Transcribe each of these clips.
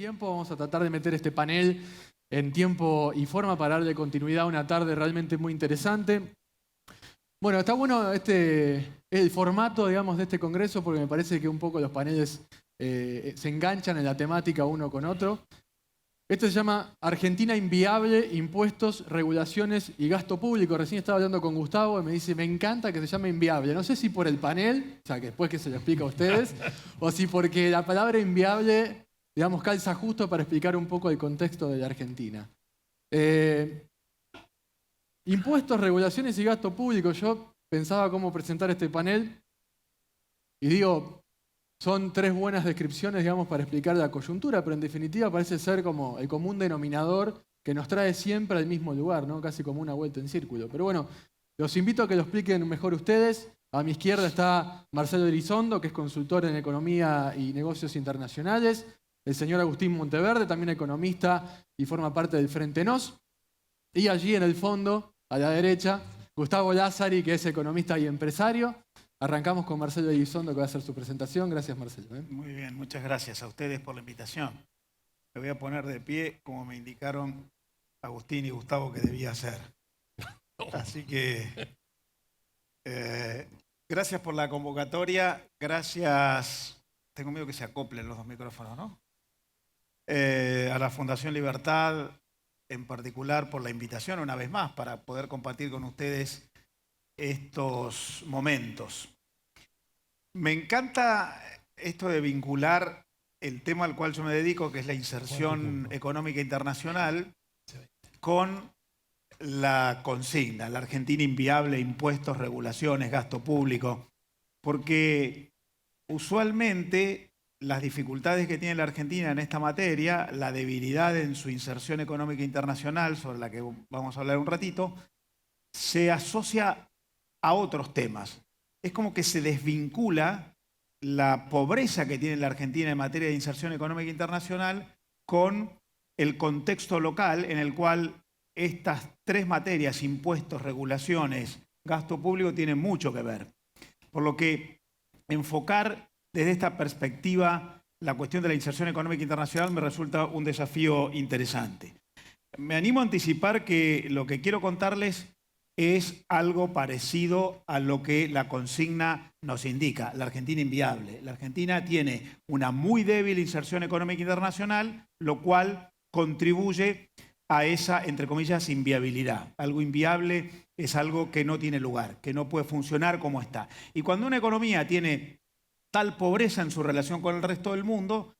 tiempo. Vamos a tratar de meter este panel en tiempo y forma para darle continuidad a una tarde realmente muy interesante. Bueno, está bueno el formato, digamos, de este congreso porque me parece que un poco los paneles se enganchan en la temática uno con otro. Este se llama Argentina inviable, impuestos, regulaciones y gasto público. Recién estaba hablando con Gustavo y me dice, me encanta que se llame inviable. No sé si por el panel, o sea, que después que se lo explica a ustedes, o si porque la palabra inviable, digamos, calza justo para explicar un poco el contexto de la Argentina. Impuestos, regulaciones y gasto público. Yo pensaba cómo presentar este panel y digo, son tres buenas descripciones, digamos, para explicar la coyuntura, pero en definitiva parece ser como el común denominador que nos trae siempre al mismo lugar, ¿no? Casi como una vuelta en círculo. Pero bueno, los invito a que lo expliquen mejor ustedes. A mi izquierda está Marcelo Elizondo, que es consultor en Economía y Negocios Internacionales. El señor Agustín Monteverde, también economista y forma parte del Frente Nos. Y allí en el fondo, a la derecha, Gustavo Lázari, que es economista y empresario. Arrancamos con Marcelo Elizondo, que va a hacer su presentación. Gracias, Marcelo. Muy bien, muchas gracias a ustedes por la invitación. Me voy a poner de pie, como me indicaron Agustín y Gustavo que debía hacer. Así que, gracias por la convocatoria. Gracias, tengo miedo que se acoplen los dos micrófonos, ¿no? A la Fundación Libertad, en particular, por la invitación una vez más, para poder compartir con ustedes estos momentos. Me encanta esto de vincular el tema al cual yo me dedico, que es la inserción económica internacional, con la consigna, la Argentina inviable, impuestos, regulaciones, gasto público, porque usualmente las dificultades que tiene la Argentina en esta materia, la debilidad en su inserción económica internacional, sobre la que vamos a hablar un ratito, se asocia a otros temas. Es como que se desvincula la pobreza que tiene la Argentina en materia de inserción económica internacional con el contexto local en el cual estas tres materias, impuestos, regulaciones, gasto público, tienen mucho que ver. Por lo que enfocar desde esta perspectiva la cuestión de la inserción económica internacional me resulta un desafío interesante. Me animo a anticipar que lo que quiero contarles es algo parecido a lo que la consigna nos indica, la Argentina inviable. La Argentina tiene una muy débil inserción económica internacional, lo cual contribuye a esa, entre comillas, inviabilidad. Algo inviable es algo que no tiene lugar, que no puede funcionar como está. Y cuando una economía tiene tal pobreza en su relación con el resto del mundo,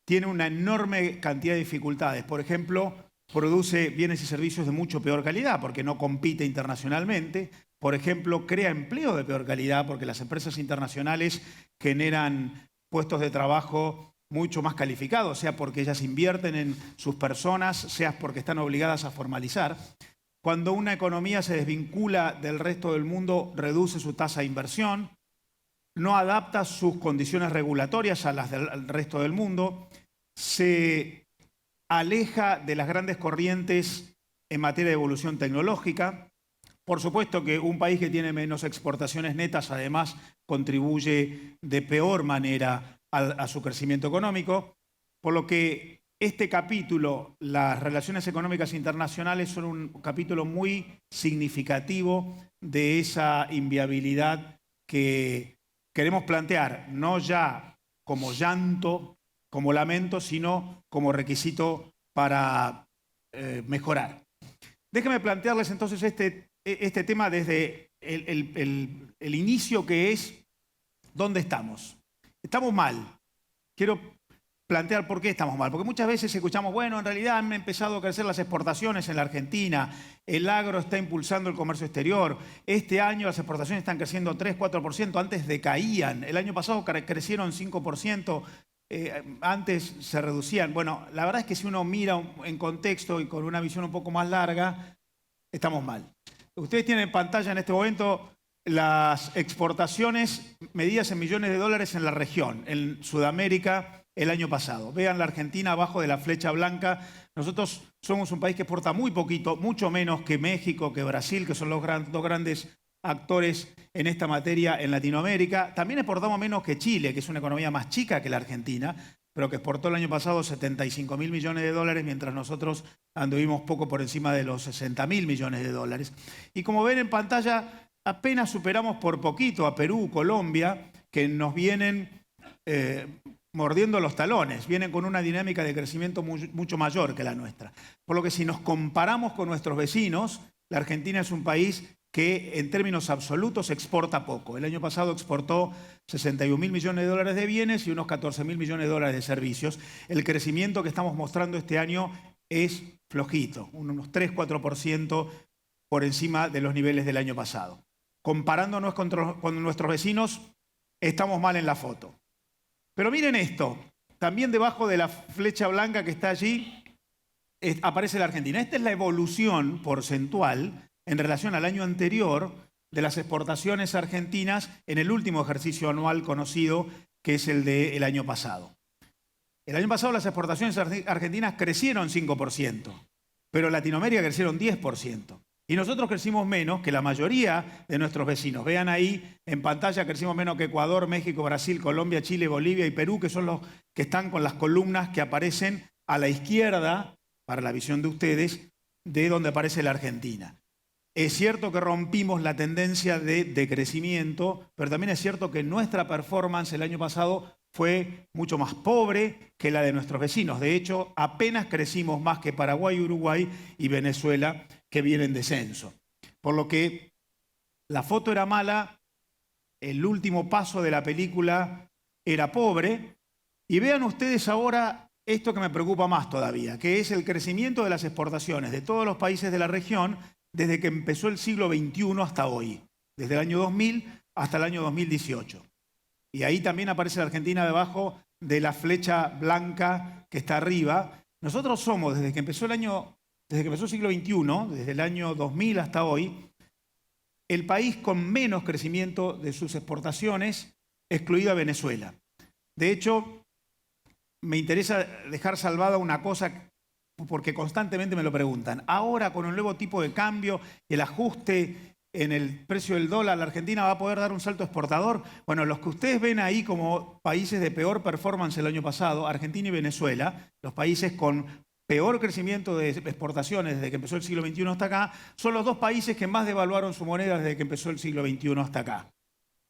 tiene una enorme cantidad de dificultades. Por ejemplo, produce bienes y servicios de mucho peor calidad porque no compite internacionalmente. Por ejemplo, crea empleo de peor calidad porque las empresas internacionales generan puestos de trabajo mucho más calificados, sea porque ellas invierten en sus personas, sea porque están obligadas a formalizar. Cuando una economía se desvincula del resto del mundo, reduce su tasa de inversión, no adapta sus condiciones regulatorias a las del resto del mundo, se aleja de las grandes corrientes en materia de evolución tecnológica. Por supuesto que un país que tiene menos exportaciones netas además contribuye de peor manera a su crecimiento económico, por lo que este capítulo, las relaciones económicas internacionales, son un capítulo muy significativo de esa inviabilidad que queremos plantear, no ya como llanto, como lamento, sino como requisito para mejorar. Déjenme plantearles entonces este tema desde el inicio, que es ¿dónde estamos? Estamos mal. Quiero plantear por qué estamos mal, porque muchas veces escuchamos, bueno, en realidad han empezado a crecer las exportaciones en la Argentina, el agro está impulsando el comercio exterior, este año las exportaciones están creciendo 3-4%, antes decaían, el año pasado crecieron 5%, antes se reducían. Bueno, la verdad es que si uno mira en contexto y con una visión un poco más larga, estamos mal. Ustedes tienen en pantalla en este momento las exportaciones medidas en millones de dólares en la región, en Sudamérica el año pasado. Vean la Argentina abajo de la flecha blanca. Nosotros somos un país que exporta muy poquito, mucho menos que México, que Brasil, que son los dos grandes actores en esta materia en Latinoamérica. También exportamos menos que Chile, que es una economía más chica que la Argentina, pero que exportó el año pasado 75.000 millones de dólares, mientras nosotros anduvimos poco por encima de los 60.000 millones de dólares. Y como ven en pantalla, apenas superamos por poquito a Perú, Colombia, que nos vienen mordiendo los talones, vienen con una dinámica de crecimiento mucho mayor que la nuestra. Por lo que si nos comparamos con nuestros vecinos, la Argentina es un país que en términos absolutos exporta poco. El año pasado exportó 61.000 millones de dólares de bienes y unos 14.000 millones de dólares de servicios. El crecimiento que estamos mostrando este año es flojito, unos 3-4% por encima de los niveles del año pasado. Comparándonos con nuestros vecinos, estamos mal en la foto. Pero miren esto, también debajo de la flecha blanca que está allí aparece la Argentina. Esta es la evolución porcentual en relación al año anterior de las exportaciones argentinas en el último ejercicio anual conocido, que es el del año pasado. El año pasado las exportaciones argentinas crecieron 5%, pero en Latinoamérica crecieron 10%. Y nosotros crecimos menos que la mayoría de nuestros vecinos. Vean ahí en pantalla, crecimos menos que Ecuador, México, Brasil, Colombia, Chile, Bolivia y Perú, que son los que están con las columnas que aparecen a la izquierda, para la visión de ustedes, de donde aparece la Argentina. Es cierto que rompimos la tendencia de crecimiento, pero también es cierto que nuestra performance el año pasado fue mucho más pobre que la de nuestros vecinos. De hecho, apenas crecimos más que Paraguay, Uruguay y Venezuela, que vienen en descenso. Por lo que la foto era mala, el último paso de la película era pobre, y vean ustedes ahora esto que me preocupa más todavía, que es el crecimiento de las exportaciones de todos los países de la región desde que empezó el siglo XXI hasta hoy, desde el año 2000 hasta el año 2018. Y ahí también aparece la Argentina debajo de la flecha blanca que está arriba. Nosotros somos, desde que empezó el siglo XXI, desde el año 2000 hasta hoy, el país con menos crecimiento de sus exportaciones, excluida Venezuela. De hecho, me interesa dejar salvada una cosa porque constantemente me lo preguntan. Ahora, con un nuevo tipo de cambio y el ajuste en el precio del dólar, ¿la Argentina va a poder dar un salto exportador? Bueno, los que ustedes ven ahí como países de peor performance el año pasado, Argentina y Venezuela, los países con peor crecimiento de exportaciones desde que empezó el siglo XXI hasta acá, son los dos países que más devaluaron su moneda desde que empezó el siglo XXI hasta acá.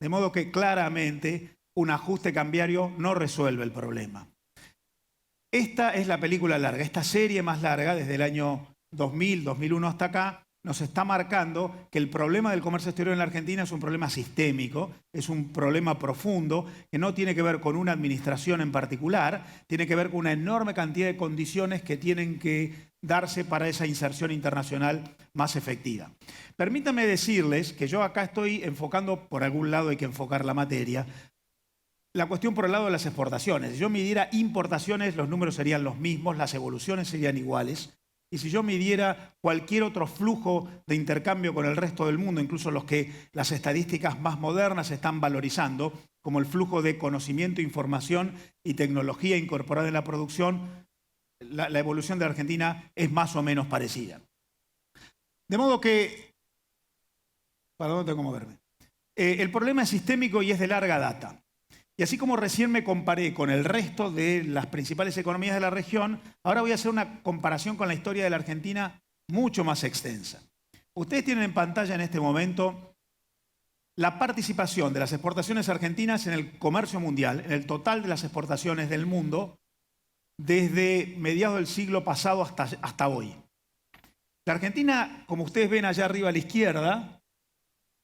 De modo que claramente un ajuste cambiario no resuelve el problema. Esta es la película larga, esta serie más larga, desde el año 2000, 2001 hasta acá, nos está marcando que el problema del comercio exterior en la Argentina es un problema sistémico, es un problema profundo, que no tiene que ver con una administración en particular, tiene que ver con una enorme cantidad de condiciones que tienen que darse para esa inserción internacional más efectiva. Permítanme decirles que yo acá estoy enfocando, por algún lado hay que enfocar la materia, la cuestión por el lado de las exportaciones. Si yo midiera importaciones, los números serían los mismos, las evoluciones serían iguales. Y si yo midiera cualquier otro flujo de intercambio con el resto del mundo, incluso los que las estadísticas más modernas están valorizando, como el flujo de conocimiento, información y tecnología incorporada en la producción, la evolución de la Argentina es más o menos parecida. De modo que, ¿para dónde tengo que moverme? El problema es sistémico y es de larga data. Y así como recién me comparé con el resto de las principales economías de la región, ahora voy a hacer una comparación con la historia de la Argentina mucho más extensa. Ustedes tienen en pantalla en este momento la participación de las exportaciones argentinas en el comercio mundial, en el total de las exportaciones del mundo, desde mediados del siglo pasado hasta hoy. La Argentina, como ustedes ven allá arriba a la izquierda,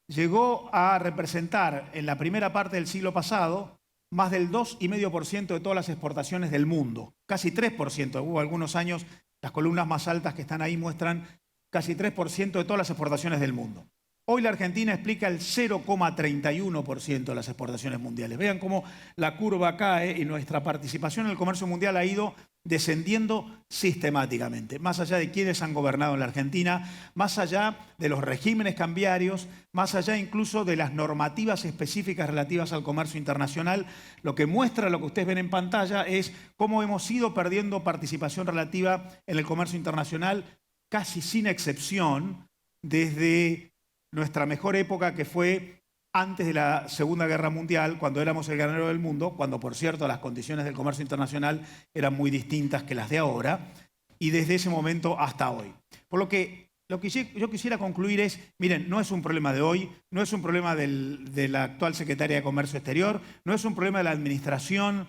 llegó a representar en la primera parte del siglo pasado más del 2,5% de todas las exportaciones del mundo, casi 3%. Hubo algunos años, las columnas más altas que están ahí muestran casi 3% de todas las exportaciones del mundo. Hoy la Argentina explica el 0,31% de las exportaciones mundiales. Vean cómo la curva cae y nuestra participación en el comercio mundial ha ido descendiendo sistemáticamente, más allá de quienes han gobernado en la Argentina, más allá de los regímenes cambiarios, más allá incluso de las normativas específicas relativas al comercio internacional. Lo que muestra lo que ustedes ven en pantalla es cómo hemos ido perdiendo participación relativa en el comercio internacional casi sin excepción desde nuestra mejor época, que fue antes de la Segunda Guerra Mundial, cuando éramos el granero del mundo, cuando por cierto las condiciones del comercio internacional eran muy distintas que las de ahora, y desde ese momento hasta hoy. Por lo que yo quisiera concluir es, miren, no es un problema de hoy, no es un problema de la actual secretaria de Comercio Exterior, no es un problema de la administración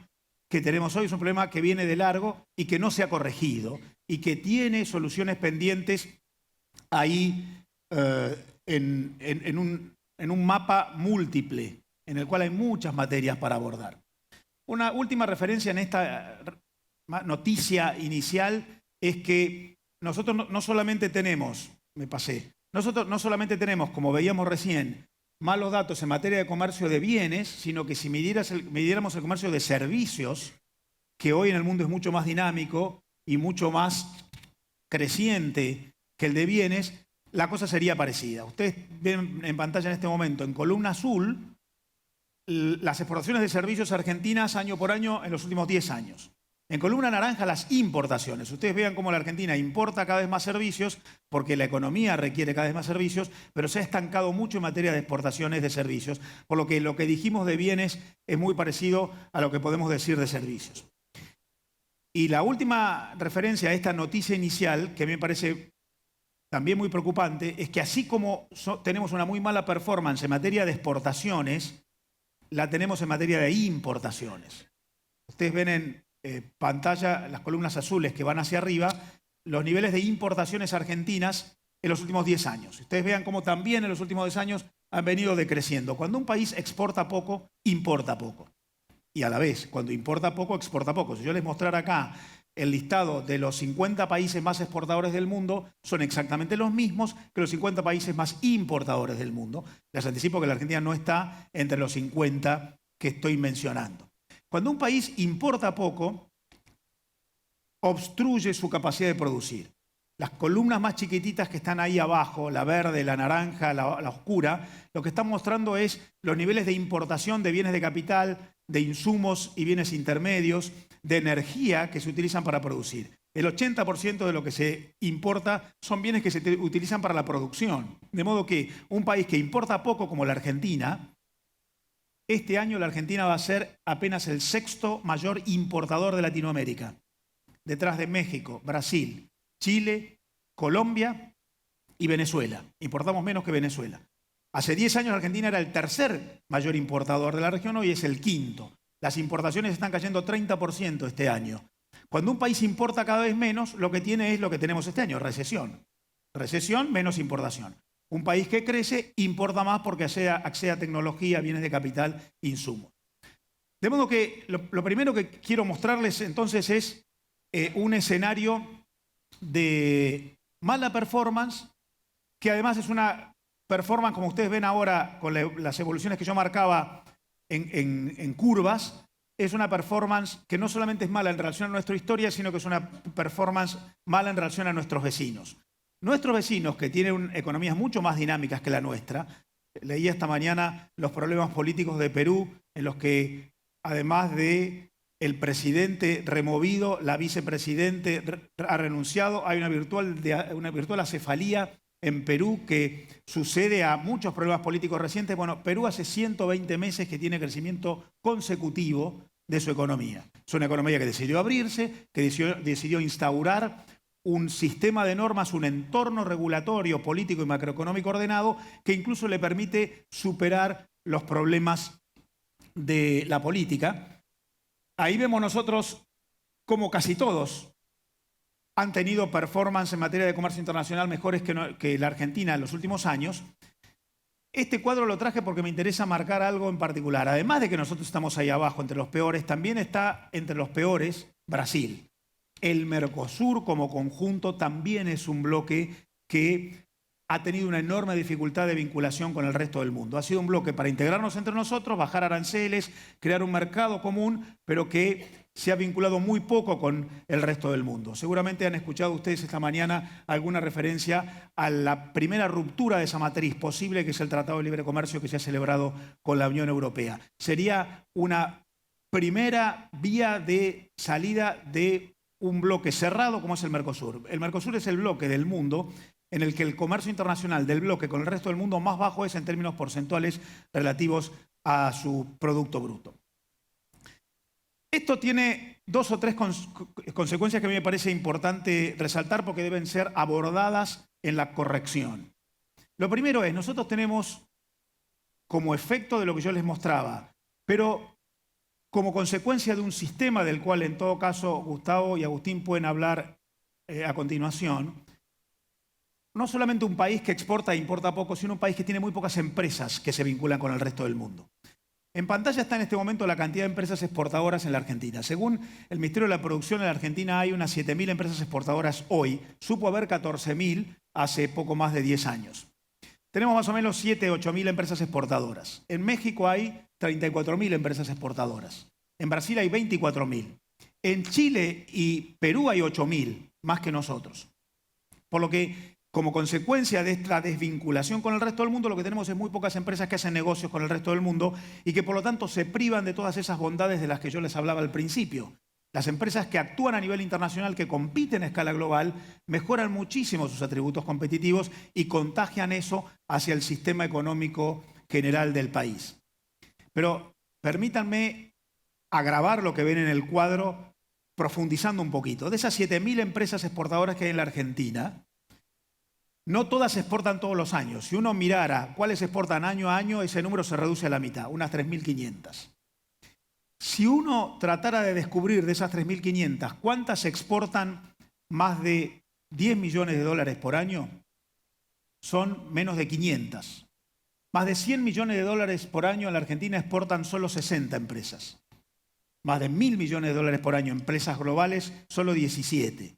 que tenemos hoy, es un problema que viene de largo y que no se ha corregido y que tiene soluciones pendientes ahí en un mapa múltiple en el cual hay muchas materias para abordar. Una última referencia en esta noticia inicial es que nosotros no solamente tenemos, nosotros no solamente tenemos, como veíamos recién, malos datos en materia de comercio de bienes, sino que si midiéramos el comercio de servicios, que hoy en el mundo es mucho más dinámico y mucho más creciente que el de bienes, la cosa sería parecida. Ustedes ven en pantalla en este momento, en columna azul, las exportaciones de servicios argentinas año por año en los últimos 10 años. En columna naranja, las importaciones. Ustedes vean cómo la Argentina importa cada vez más servicios, porque la economía requiere cada vez más servicios, pero se ha estancado mucho en materia de exportaciones de servicios, por lo que dijimos de bienes es muy parecido a lo que podemos decir de servicios. Y la última referencia a esta noticia inicial, que a mí me parece también muy preocupante, es que así como tenemos una muy mala performance en materia de exportaciones, la tenemos en materia de importaciones. Ustedes ven en pantalla las columnas azules que van hacia arriba, los niveles de importaciones argentinas en los últimos 10 años. Ustedes vean cómo también en los últimos 10 años han venido decreciendo. Cuando un país exporta poco, importa poco. Y a la vez, cuando importa poco, exporta poco. Si yo les mostrara acá el listado de los 50 países más exportadores del mundo, son exactamente los mismos que los 50 países más importadores del mundo. Les anticipo que la Argentina no está entre los 50 que estoy mencionando. Cuando un país importa poco, obstruye su capacidad de producir. Las columnas más chiquititas que están ahí abajo, la verde, la naranja, la oscura, lo que están mostrando es los niveles de importación de bienes de capital, de insumos y bienes intermedios, de energía que se utilizan para producir. El 80% de lo que se importa son bienes que se utilizan para la producción. De modo que un país que importa poco como la Argentina, este año la Argentina va a ser apenas el 6º mayor importador de Latinoamérica, detrás de México, Brasil, Chile, Colombia y Venezuela. Importamos menos que Venezuela. Hace 10 años Argentina era el 3er mayor importador de la región, hoy es el 5º. Las importaciones están cayendo 30% este año. Cuando un país importa cada vez menos, lo que tiene es lo que tenemos este año, recesión. Recesión menos importación. Un país que crece importa más porque accede a tecnología, bienes de capital, insumos. De modo que lo primero que quiero mostrarles entonces es un escenario de mala performance, que además es una performance, como ustedes ven ahora con las evoluciones que yo marcaba en curvas, es una performance que no solamente es mala en relación a nuestra historia, sino que es una performance mala en relación a nuestros vecinos. Nuestros vecinos, que tienen economías mucho más dinámicas que la nuestra, leí esta mañana los problemas políticos de Perú, en los que además de el presidente removido, la vicepresidente ha renunciado, hay una virtual acefalía en Perú que sucede a muchos problemas políticos recientes. Bueno, Perú hace 120 meses que tiene crecimiento consecutivo de su economía. Es una economía que decidió abrirse, que decidió instaurar un sistema de normas, un entorno regulatorio, político y macroeconómico ordenado que incluso le permite superar los problemas de la política. Ahí vemos nosotros como casi todos han tenido performance en materia de comercio internacional mejores que la Argentina en los últimos años. Este cuadro lo traje porque me interesa marcar algo en particular. Además de que nosotros estamos ahí abajo entre los peores, también está entre los peores Brasil. El Mercosur como conjunto también es un bloque que ha tenido una enorme dificultad de vinculación con el resto del mundo. Ha sido un bloque para integrarnos entre nosotros, bajar aranceles, crear un mercado común, pero que se ha vinculado muy poco con el resto del mundo. Seguramente han escuchado ustedes esta mañana alguna referencia a la primera ruptura de esa matriz posible, que es el Tratado de Libre Comercio que se ha celebrado con la Unión Europea. Sería una primera vía de salida de un bloque cerrado como es el Mercosur. El Mercosur es el bloque del mundo en el que el comercio internacional del bloque con el resto del mundo más bajo es en términos porcentuales relativos a su Producto Bruto. Esto tiene dos o tres consecuencias que a mí me parece importante resaltar porque deben ser abordadas en la corrección. Lo primero es, nosotros tenemos como efecto de lo que yo les mostraba, pero como consecuencia de un sistema del cual en todo caso Gustavo y Agustín pueden hablar a continuación, no solamente un país que exporta e importa poco, sino un país que tiene muy pocas empresas que se vinculan con el resto del mundo. En pantalla está en este momento la cantidad de empresas exportadoras en la Argentina. Según el Ministerio de la Producción, en la Argentina hay unas 7.000 empresas exportadoras hoy. Supo haber 14.000 hace poco más de 10 años. Tenemos más o menos 7.000 o 8.000 empresas exportadoras. En México hay 34.000 empresas exportadoras. En Brasil hay 24.000. En Chile y Perú hay 8.000, más que nosotros. Por lo que, como consecuencia de esta desvinculación con el resto del mundo, lo que tenemos es muy pocas empresas que hacen negocios con el resto del mundo y que por lo tanto se privan de todas esas bondades de las que yo les hablaba al principio. Las empresas que actúan a nivel internacional, que compiten a escala global, mejoran muchísimo sus atributos competitivos y contagian eso hacia el sistema económico general del país. Pero permítanme agravar lo que ven en el cuadro profundizando un poquito. De esas 7.000 empresas exportadoras que hay en la Argentina, no todas exportan todos los años. Si uno mirara cuáles exportan año a año, ese número se reduce a la mitad, unas 3.500. Si uno tratara de descubrir de esas 3.500 cuántas exportan más de 10 millones de dólares por año, son menos de 500. Más de 100 millones de dólares por año en la Argentina exportan solo 60 empresas. Más de 1.000 millones de dólares por año en empresas globales, solo 17.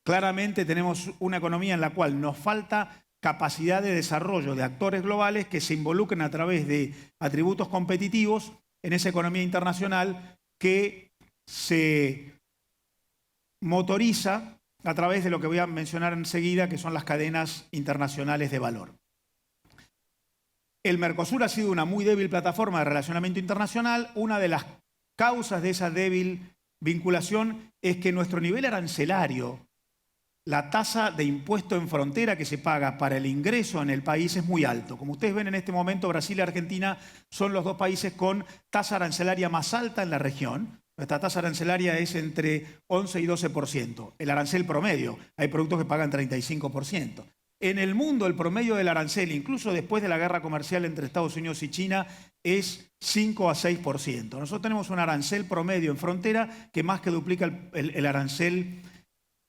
Claramente tenemos una economía en la cual nos falta capacidad de desarrollo de actores globales que se involucren a través de atributos competitivos en esa economía internacional que se motoriza a través de lo que voy a mencionar enseguida, que son las cadenas internacionales de valor. El Mercosur ha sido una muy débil plataforma de relacionamiento internacional. Una de las causas de esa débil vinculación es que nuestro nivel arancelario, la tasa de impuesto en frontera que se paga para el ingreso en el país es muy alto. Como ustedes ven en este momento, Brasil y Argentina son los dos países con tasa arancelaria más alta en la región. Nuestra tasa arancelaria es entre 11 y 12%. El arancel promedio, hay productos que pagan 35%. En el mundo, el promedio del arancel, incluso después de la guerra comercial entre Estados Unidos y China, es 5 a 6%. Nosotros tenemos un arancel promedio en frontera que más que duplica el arancel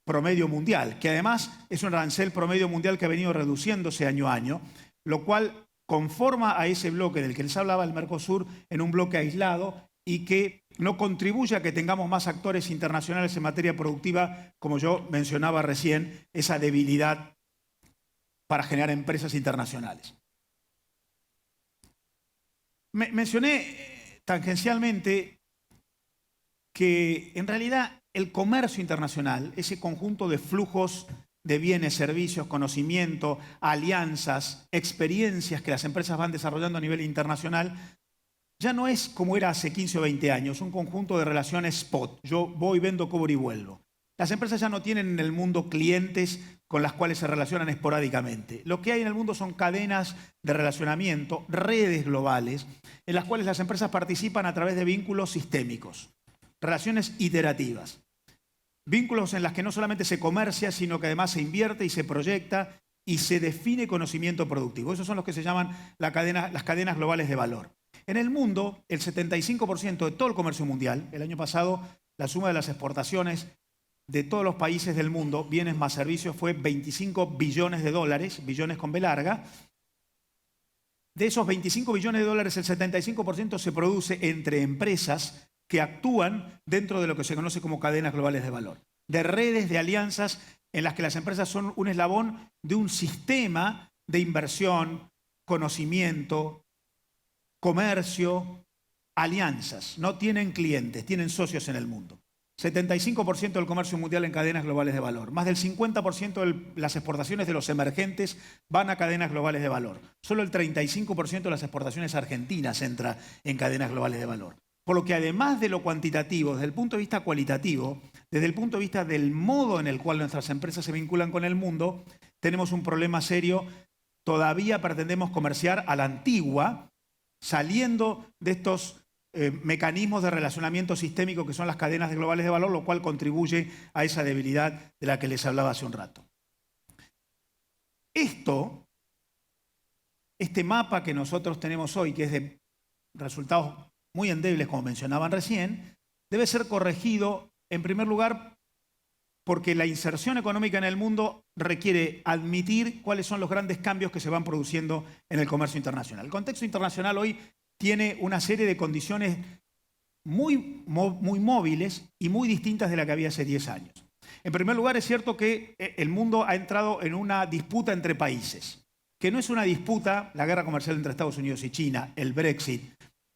promedio mundial, que además es un arancel promedio mundial que ha venido reduciéndose año a año, lo cual conforma a ese bloque del que les hablaba, el Mercosur, en un bloque aislado y que no contribuye a que tengamos más actores internacionales en materia productiva, como yo mencionaba recién, esa debilidad para generar empresas internacionales. Mencioné tangencialmente que en realidad el comercio internacional, ese conjunto de flujos de bienes, servicios, conocimiento, alianzas, experiencias que las empresas van desarrollando a nivel internacional, ya no es como era hace 15 o 20 años, un conjunto de relaciones spot. Yo voy, vendo, cobro y vuelvo. Las empresas ya no tienen en el mundo clientes con las cuales se relacionan esporádicamente. Lo que hay en el mundo son cadenas de relacionamiento, redes globales, en las cuales las empresas participan a través de vínculos sistémicos, relaciones iterativas. Vínculos en las que no solamente se comercia, sino que además se invierte y se proyecta y se define conocimiento productivo. Esos son los que se llaman las cadenas globales de valor. En el mundo, el 75% de todo el comercio mundial, el año pasado, la suma de las exportaciones de todos los países del mundo, bienes más servicios, fue 25 billones de dólares, billones con B larga. De esos 25 billones de dólares, el 75% se produce entre empresas que actúan dentro de lo que se conoce como cadenas globales de valor, de redes, de alianzas en las que las empresas son un eslabón de un sistema de inversión, conocimiento, comercio, alianzas. No tienen clientes, tienen socios en el mundo. 75% del comercio mundial en cadenas globales de valor. Más del 50% de las exportaciones de los emergentes van a cadenas globales de valor. Solo el 35% de las exportaciones argentinas entra en cadenas globales de valor. Por lo que además de lo cuantitativo, desde el punto de vista cualitativo, desde el punto de vista del modo en el cual nuestras empresas se vinculan con el mundo, tenemos un problema serio. Todavía pretendemos comerciar a la antigua, saliendo de estos mecanismos de relacionamiento sistémico que son las cadenas globales de valor, lo cual contribuye a esa debilidad de la que les hablaba hace un rato. Este mapa que nosotros tenemos hoy, que es de resultados muy endebles, como mencionaban recién, debe ser corregido, en primer lugar, porque la inserción económica en el mundo requiere admitir cuáles son los grandes cambios que se van produciendo en el comercio internacional. El contexto internacional hoy tiene una serie de condiciones muy móviles y muy distintas de la que había hace 10 años. En primer lugar, es cierto que el mundo ha entrado en una disputa entre países, que no es una disputa, la guerra comercial entre Estados Unidos y China, el Brexit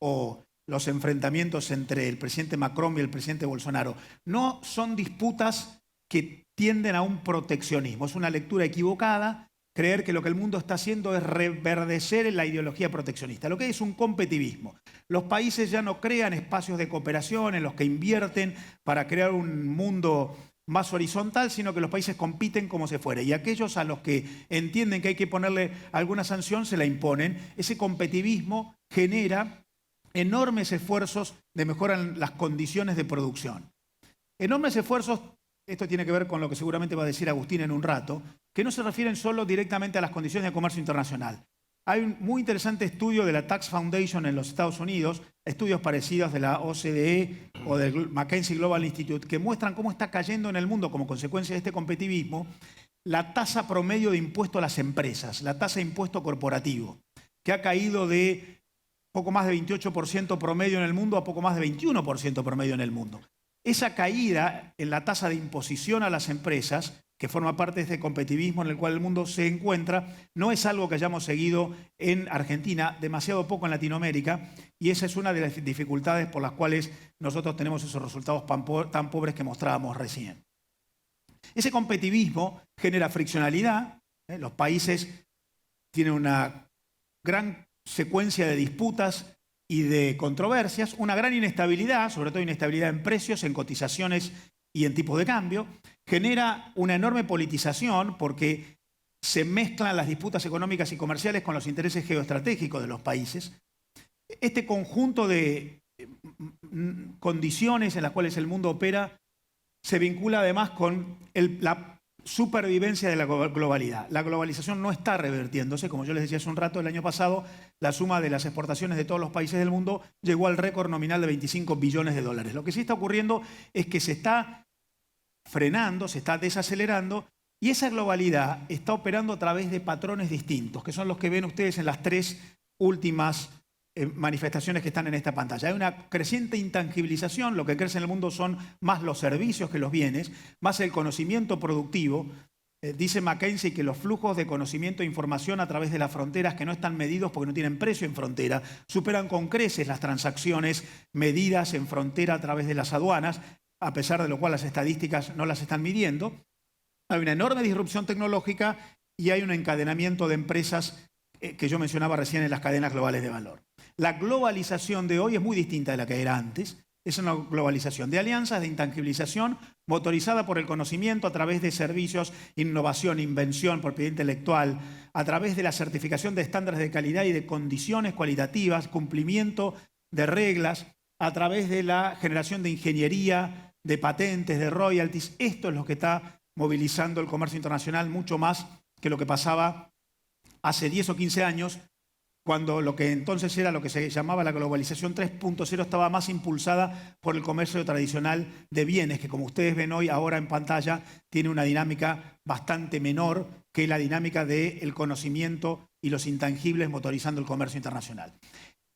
o los enfrentamientos entre el presidente Macron y el presidente Bolsonaro. No son disputas que tienden a un proteccionismo. Es una lectura equivocada creer que lo que el mundo está haciendo es reverdecer en la ideología proteccionista. Lo que es un competitivismo. Los países ya no crean espacios de cooperación en los que invierten para crear un mundo más horizontal, sino que los países compiten como se fuera. Y aquellos a los que entienden que hay que ponerle alguna sanción se la imponen. Ese competitivismo genera enormes esfuerzos de mejora en las condiciones de producción. Enormes esfuerzos, esto tiene que ver con lo que seguramente va a decir Agustín en un rato, que no se refieren solo directamente a las condiciones de comercio internacional. Hay un muy interesante estudio de la Tax Foundation en los Estados Unidos, estudios parecidos de la OCDE o del McKinsey Global Institute, que muestran cómo está cayendo en el mundo como consecuencia de este competitivismo la tasa promedio de impuesto a las empresas, la tasa de impuesto corporativo, que ha caído de poco más de 28% promedio en el mundo a poco más de 21% promedio en el mundo. Esa caída en la tasa de imposición a las empresas, que forma parte de este competitivismo en el cual el mundo se encuentra, no es algo que hayamos seguido en Argentina, demasiado poco en Latinoamérica, y esa es una de las dificultades por las cuales nosotros tenemos esos resultados tan pobres que mostrábamos recién. Ese competitivismo genera friccionalidad, los países tienen una gran secuencia de disputas y de controversias, una gran inestabilidad, sobre todo inestabilidad en precios, en cotizaciones y en tipos de cambio, genera una enorme politización porque se mezclan las disputas económicas y comerciales con los intereses geoestratégicos de los países. Este conjunto de condiciones en las cuales el mundo opera se vincula además con la supervivencia de la globalidad. La globalización no está revertiéndose, como yo les decía hace un rato, el año pasado la suma de las exportaciones de todos los países del mundo llegó al récord nominal de 25 billones de dólares. Lo que sí está ocurriendo es que se está frenando, se está desacelerando y esa globalidad está operando a través de patrones distintos, que son los que ven ustedes en las tres últimas manifestaciones que están en esta pantalla. Hay una creciente intangibilización, lo que crece en el mundo son más los servicios que los bienes, más el conocimiento productivo. Dice McKinsey que los flujos de conocimiento e información a través de las fronteras que no están medidos porque no tienen precio en frontera, superan con creces las transacciones medidas en frontera a través de las aduanas, a pesar de lo cual las estadísticas no las están midiendo. Hay una enorme disrupción tecnológica y hay un encadenamiento de empresas que yo mencionaba recién en las cadenas globales de valor. La globalización de hoy es muy distinta de la que era antes. Es una globalización de alianzas, de intangibilización, motorizada por el conocimiento a través de servicios, innovación, invención, propiedad intelectual, a través de la certificación de estándares de calidad y de condiciones cualitativas, cumplimiento de reglas, a través de la generación de ingeniería, de patentes, de royalties. Esto es lo que está movilizando el comercio internacional mucho más que lo que pasaba hace 10 o 15 años, cuando lo que entonces era lo que se llamaba la globalización 3.0 estaba más impulsada por el comercio tradicional de bienes, que como ustedes ven hoy ahora en pantalla, tiene una dinámica bastante menor que la dinámica del conocimiento y los intangibles motorizando el comercio internacional.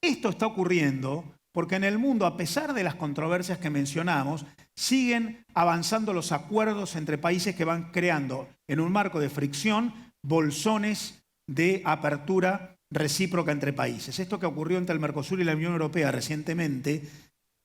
Esto está ocurriendo porque en el mundo, a pesar de las controversias que mencionamos, siguen avanzando los acuerdos entre países que van creando, en un marco de fricción, bolsones de apertura recíproca entre países. Esto que ocurrió entre el Mercosur y la Unión Europea recientemente,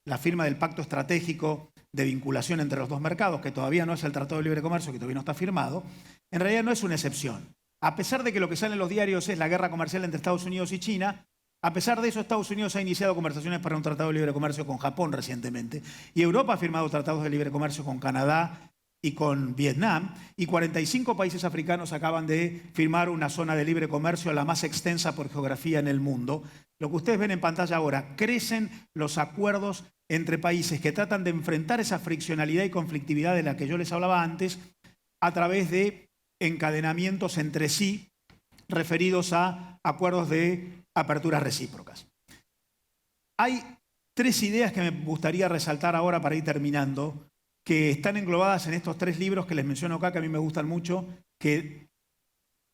la firma del Pacto Estratégico de Vinculación entre los dos mercados, que todavía no es el Tratado de Libre Comercio, que todavía no está firmado, en realidad no es una excepción. A pesar de que lo que sale en los diarios es la guerra comercial entre Estados Unidos y China, a pesar de eso, Estados Unidos ha iniciado conversaciones para un Tratado de Libre Comercio con Japón recientemente, y Europa ha firmado tratados de libre comercio con Canadá y con Vietnam, y 45 países africanos acaban de firmar una zona de libre comercio, la más extensa por geografía en el mundo. Lo que ustedes ven en pantalla ahora, crecen los acuerdos entre países que tratan de enfrentar esa friccionalidad y conflictividad de la que yo les hablaba antes a través de encadenamientos entre sí referidos a acuerdos de aperturas recíprocas. Hay 3 ideas que me gustaría resaltar ahora para ir terminando, que están englobadas en estos 3 libros que les menciono acá, que a mí me gustan mucho, que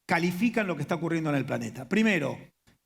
califican lo que está ocurriendo en el planeta. Primero,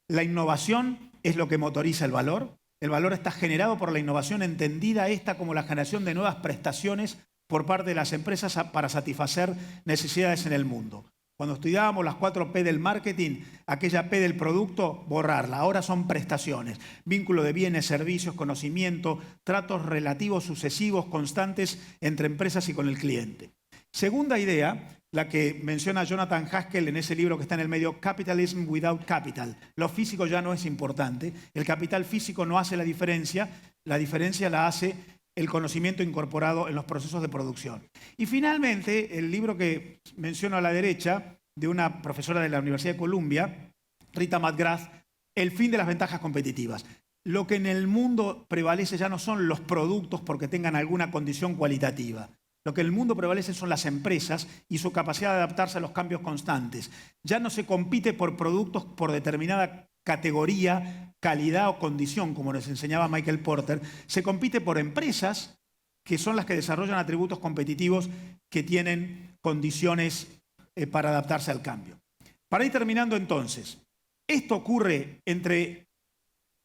la innovación es lo que motoriza el valor. El valor está generado por la innovación, entendida esta como la generación de nuevas prestaciones por parte de las empresas para satisfacer necesidades en el mundo. Cuando estudiábamos las 4 P del marketing, aquella P del producto, borrarla. Ahora son prestaciones, vínculo de bienes, servicios, conocimiento, tratos relativos, sucesivos, constantes entre empresas y con el cliente. Segunda idea, la que menciona Jonathan Haskell en ese libro que está en el medio, Capitalism Without Capital. Lo físico ya no es importante, el capital físico no hace la diferencia la hace el conocimiento incorporado en los procesos de producción. Y finalmente, el libro que menciono a la derecha, de una profesora de la Universidad de Columbia, Rita McGrath, El fin de las ventajas competitivas. Lo que en el mundo prevalece ya no son los productos porque tengan alguna condición cualitativa. Lo que en el mundo prevalece son las empresas y su capacidad de adaptarse a los cambios constantes. Ya no se compite por productos por determinada categoría, calidad o condición, como nos enseñaba Michael Porter. Se compite por empresas que son las que desarrollan atributos competitivos que tienen condiciones para adaptarse al cambio. Para ir terminando entonces, esto ocurre entre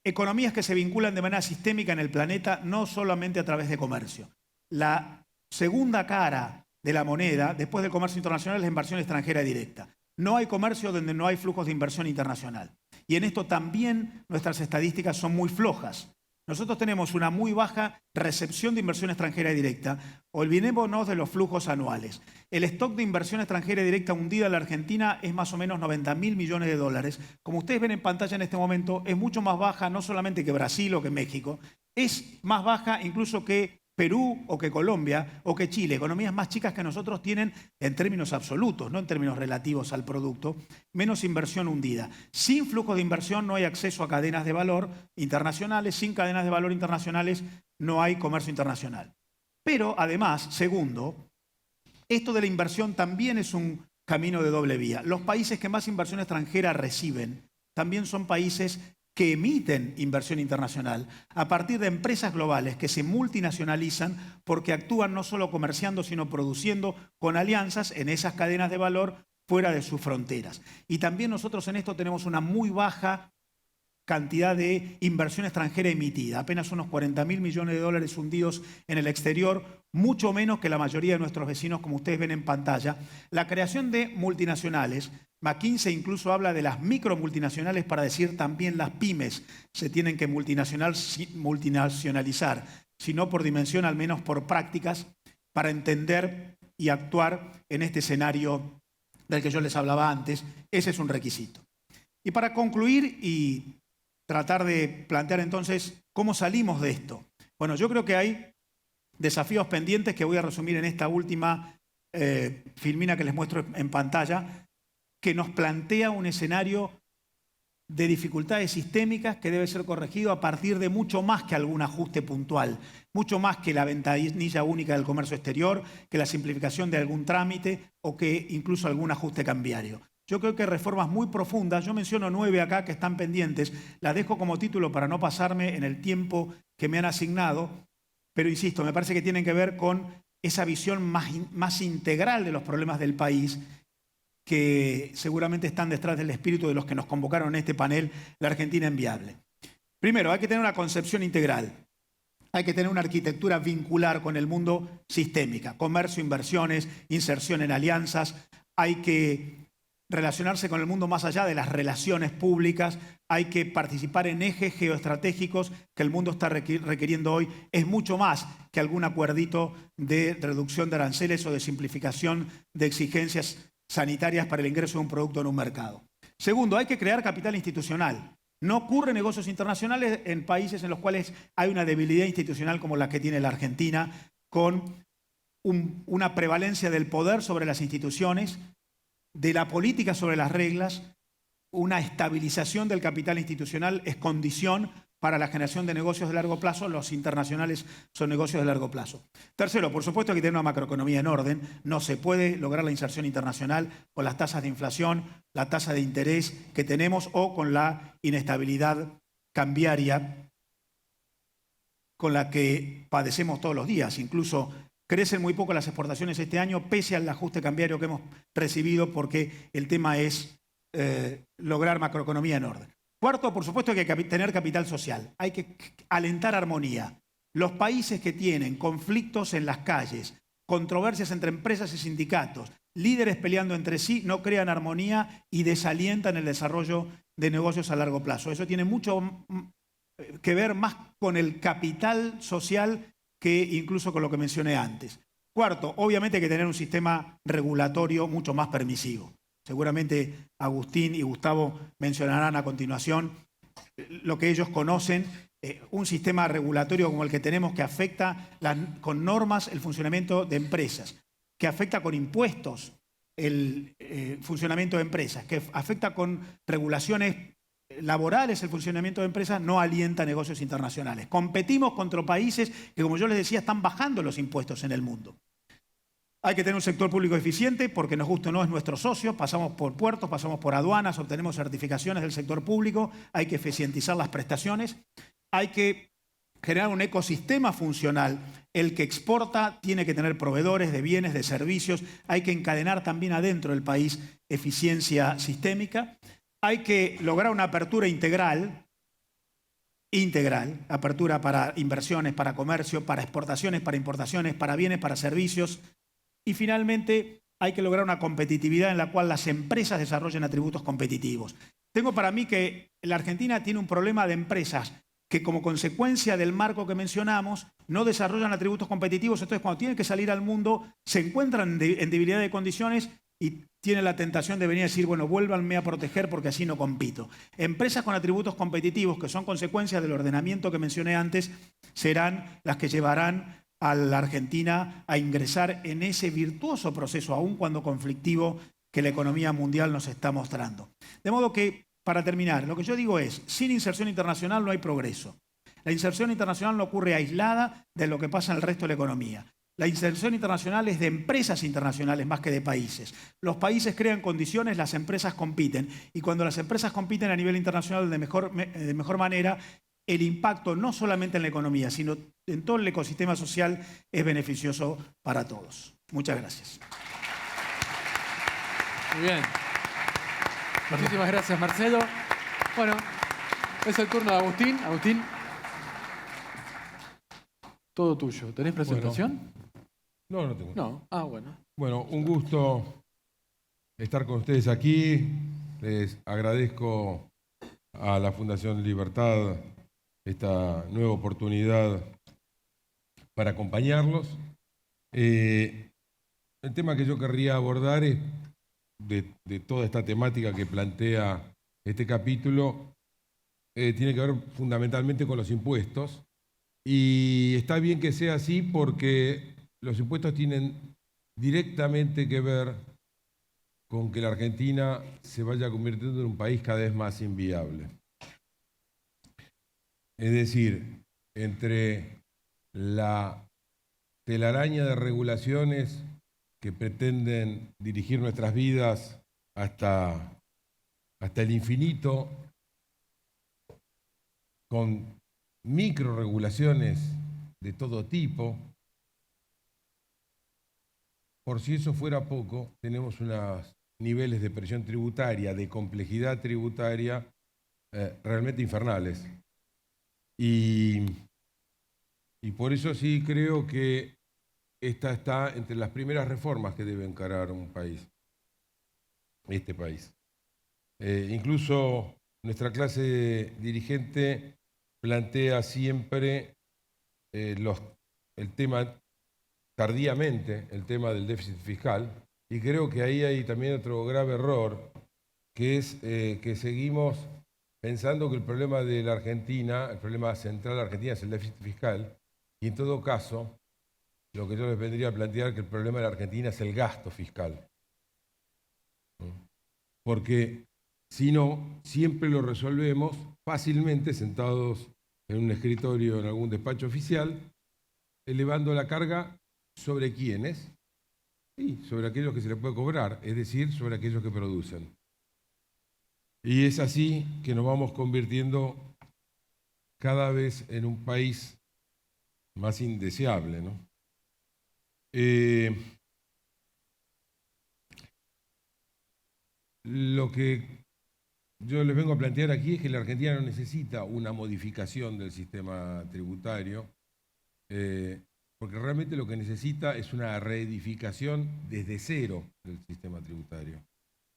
economías que se vinculan de manera sistémica en el planeta, no solamente a través de comercio. La segunda cara de la moneda, después del comercio internacional, es la inversión extranjera directa. No hay comercio donde no hay flujos de inversión internacional. Y en esto también nuestras estadísticas son muy flojas. Nosotros tenemos una muy baja recepción de inversión extranjera directa. Olvidémonos de los flujos anuales. El stock de inversión extranjera directa hundida en la Argentina es más o menos 90.000 millones de dólares. Como ustedes ven en pantalla en este momento, es mucho más baja no solamente que Brasil o que México, es más baja incluso que Perú o que Colombia o que Chile. Economías más chicas que nosotros tienen en términos absolutos, no en términos relativos al producto, menos inversión hundida. Sin flujos de inversión no hay acceso a cadenas de valor internacionales, sin cadenas de valor internacionales no hay comercio internacional. Pero además, segundo, esto de la inversión también es un camino de doble vía. Los países que más inversión extranjera reciben también son países que emiten inversión internacional a partir de empresas globales que se multinacionalizan porque actúan no solo comerciando, sino produciendo con alianzas en esas cadenas de valor fuera de sus fronteras. Y también nosotros en esto tenemos una muy baja cantidad de inversión extranjera emitida, apenas unos 40.000 millones de dólares hundidos en el exterior, mucho menos que la mayoría de nuestros vecinos, como ustedes ven en pantalla. La creación de multinacionales, McKinsey incluso habla de las micromultinacionales para decir también las pymes se tienen que multinacionalizar, si no por dimensión, al menos por prácticas, para entender y actuar en este escenario del que yo les hablaba antes. Ese es un requisito. Y para concluir y tratar de plantear entonces cómo salimos de esto. Bueno, yo creo que hay desafíos pendientes que voy a resumir en esta última filmina que les muestro en pantalla, que nos plantea un escenario de dificultades sistémicas que debe ser corregido a partir de mucho más que algún ajuste puntual, mucho más que la ventanilla única del comercio exterior, que la simplificación de algún trámite o que incluso algún ajuste cambiario. Yo creo que reformas muy profundas, yo menciono 9 acá que están pendientes, las dejo como título para no pasarme en el tiempo que me han asignado, pero insisto, me parece que tienen que ver con esa visión más integral de los problemas del país, que seguramente están detrás del espíritu de los que nos convocaron en este panel, La Argentina Enviable. Primero, hay que tener una concepción integral. Hay que tener una arquitectura vincular con el mundo sistémica, comercio, inversiones, inserción en alianzas. Hay que relacionarse con el mundo más allá de las relaciones públicas, hay que participar en ejes geoestratégicos que el mundo está requiriendo hoy. Es mucho más que algún acuerdito de reducción de aranceles o de simplificación de exigencias sanitarias para el ingreso de un producto en un mercado. Segundo, hay que crear capital institucional. No ocurren negocios internacionales en países en los cuales hay una debilidad institucional como la que tiene la Argentina, con una prevalencia del poder sobre las instituciones, de la política sobre las reglas. Una estabilización del capital institucional es condición para la generación de negocios de largo plazo. Los internacionales son negocios de largo plazo. Tercero, por supuesto hay que tener una macroeconomía en orden. No se puede lograr la inserción internacional con las tasas de inflación, la tasa de interés que tenemos o con la inestabilidad cambiaria con la que padecemos todos los días. Incluso crecen muy poco las exportaciones este año, pese al ajuste cambiario que hemos recibido, porque el tema es lograr macroeconomía en orden. Cuarto, por supuesto, hay que tener capital social. Hay que alentar armonía. Los países que tienen conflictos en las calles, controversias entre empresas y sindicatos, líderes peleando entre sí, no crean armonía y desalientan el desarrollo de negocios a largo plazo. Eso tiene mucho que ver más con el capital social que incluso con lo que mencioné antes. Cuarto, obviamente hay que tener un sistema regulatorio mucho más permisivo. Seguramente Agustín y Gustavo mencionarán a continuación lo que ellos conocen, un sistema regulatorio como el que tenemos que afecta con normas el funcionamiento de empresas, que afecta con impuestos el funcionamiento de empresas, que afecta con regulaciones laborales el funcionamiento de empresas, no alienta negocios internacionales. Competimos contra países que, como yo les decía, están bajando los impuestos en el mundo. Hay que tener un sector público eficiente porque, nos guste o no, es nuestro socio. Pasamos por puertos, pasamos por aduanas, obtenemos certificaciones del sector público. Hay que eficientizar las prestaciones. Hay que generar un ecosistema funcional. El que exporta tiene que tener proveedores de bienes, de servicios. Hay que encadenar también adentro del país eficiencia sistémica. Hay que lograr una apertura integral, apertura para inversiones, para comercio, para exportaciones, para importaciones, para bienes, para servicios. Y finalmente hay que lograr una competitividad en la cual las empresas desarrollen atributos competitivos. Tengo para mí que la Argentina tiene un problema de empresas que, como consecuencia del marco que mencionamos, no desarrollan atributos competitivos. Entonces, cuando tienen que salir al mundo, se encuentran en debilidad de condiciones y tienen la tentación de venir a decir, bueno, vuélvanme a proteger porque así no compito. Empresas con atributos competitivos, que son consecuencias del ordenamiento que mencioné antes, serán las que llevarán a la Argentina a ingresar en ese virtuoso proceso, aun cuando conflictivo, que la economía mundial nos está mostrando. De modo que, para terminar, lo que yo digo es, sin inserción internacional no hay progreso. La inserción internacional no ocurre aislada de lo que pasa en el resto de la economía. La inserción internacional es de empresas internacionales más que de países. Los países crean condiciones, las empresas compiten. Y cuando las empresas compiten a nivel internacional de mejor manera, el impacto no solamente en la economía, sino en todo el ecosistema social es beneficioso para todos. Muchas gracias. Muy bien. Muchísimas gracias, Marcelo. Bueno, es el turno de Agustín. Agustín, todo tuyo. ¿Tenés presentación? No, no tengo. No. Ah, bueno. Bueno, un gusto estar con ustedes aquí. Les agradezco a la Fundación Libertad esta nueva oportunidad para acompañarlos. El tema que yo querría abordar es de toda esta temática que plantea este capítulo, tiene que ver fundamentalmente con los impuestos. Y está bien que sea así porque los impuestos tienen directamente que ver con que la Argentina se vaya convirtiendo en un país cada vez más inviable. Es decir, entre la telaraña de regulaciones que pretenden dirigir nuestras vidas hasta el infinito, con microregulaciones de todo tipo. Por si eso fuera poco, tenemos unos niveles de presión tributaria, de complejidad tributaria realmente infernales. Y por eso sí creo que esta está entre las primeras reformas que debe encarar un país, este país. Incluso nuestra clase dirigente plantea siempre el tema tardíamente, el tema del déficit fiscal, y creo que ahí hay también otro grave error, que es que seguimos pensando que el problema de la Argentina, el problema central de la Argentina es el déficit fiscal, y en todo caso, lo que yo les vendría a plantear que el problema de la Argentina es el gasto fiscal. ¿No? Porque si no, siempre lo resolvemos fácilmente sentados en un escritorio, en algún despacho oficial, elevando la carga sobre quiénes, sí, sobre aquellos que se les puede cobrar, es decir, sobre aquellos que producen. Y es así que nos vamos convirtiendo cada vez en un país más indeseable, ¿no? Lo que yo les vengo a plantear aquí es que la Argentina no necesita una modificación del sistema tributario, porque realmente lo que necesita es una reedificación desde cero del sistema tributario.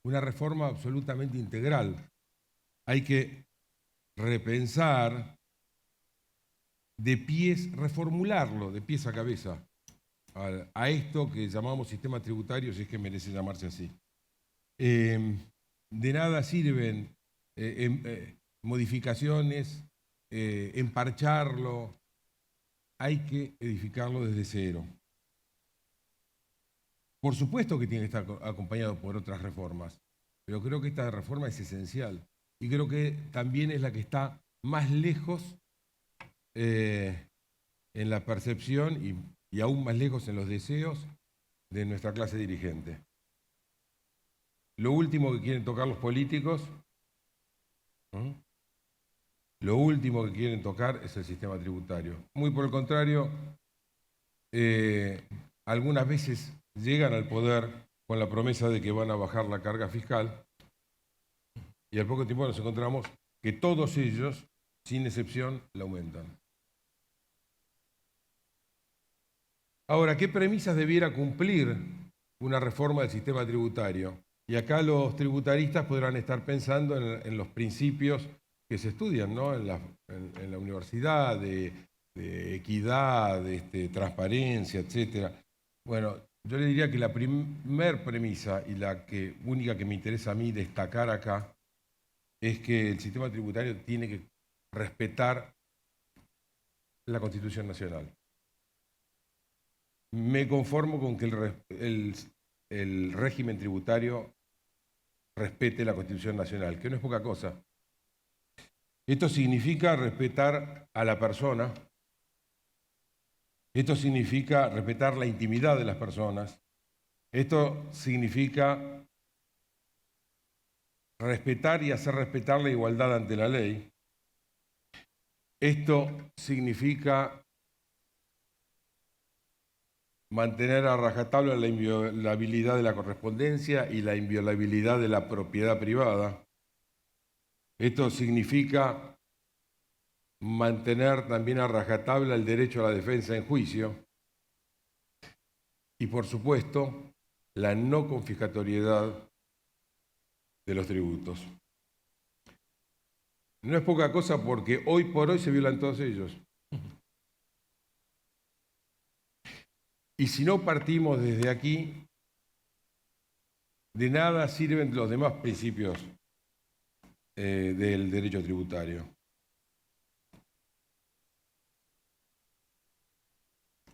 Una reforma absolutamente integral. Hay que repensar de pies, reformularlo de pies a cabeza a esto que llamamos sistema tributario, si es que merece llamarse así. De nada sirven modificaciones, emparcharlo, hay que edificarlo desde cero. Por supuesto que tiene que estar acompañado por otras reformas, pero creo que esta reforma es esencial y creo que también es la que está más lejos en la percepción y aún más lejos en los deseos de nuestra clase dirigente. Lo último que quieren tocar los políticos, ¿no? Lo último que quieren tocar es el sistema tributario. Muy por el contrario, algunas veces llegan al poder con la promesa de que van a bajar la carga fiscal y al poco tiempo nos encontramos que todos ellos, sin excepción, la aumentan. Ahora, ¿qué premisas debiera cumplir una reforma del sistema tributario? Y acá los tributaristas podrán estar pensando en los principios que se estudian, ¿no? en la universidad, de equidad, de transparencia, etc. Bueno, yo le diría que la primer premisa y la única que me interesa a mí destacar acá es que el sistema tributario tiene que respetar la Constitución Nacional. Me conformo con que el régimen tributario respete la Constitución Nacional, que no es poca cosa. Esto significa respetar a la persona, esto significa respetar la intimidad de las personas, esto significa respetar y hacer respetar la igualdad ante la ley, esto significa mantener a rajatabla la inviolabilidad de la correspondencia y la inviolabilidad de la propiedad privada. Esto significa mantener también a rajatabla el derecho a la defensa en juicio y, por supuesto, la no confiscatoriedad de los tributos. No es poca cosa porque hoy por hoy se violan todos ellos. Y si no partimos desde aquí, de nada sirven los demás principios del derecho tributario.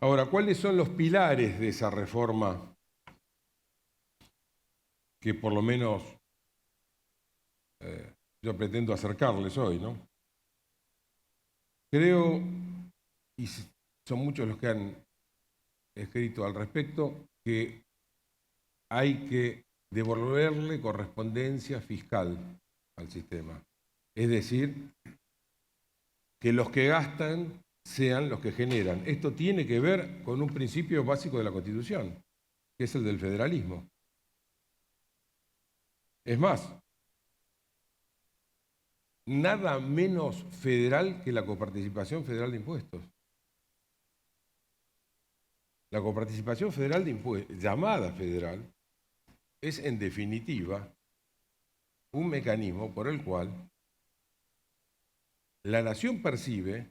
Ahora, ¿cuáles son los pilares de esa reforma que por lo menos yo pretendo acercarles hoy, ¿no? Creo, y son muchos los que han escrito al respecto, que hay que devolverle correspondencia fiscal al sistema. Es decir, que los que gastan sean los que generan. Esto tiene que ver con un principio básico de la Constitución, que es el del federalismo. Es más, nada menos federal que la coparticipación federal de impuestos. La coparticipación federal de impuestos, llamada federal, es en definitiva un mecanismo por el cual la nación percibe,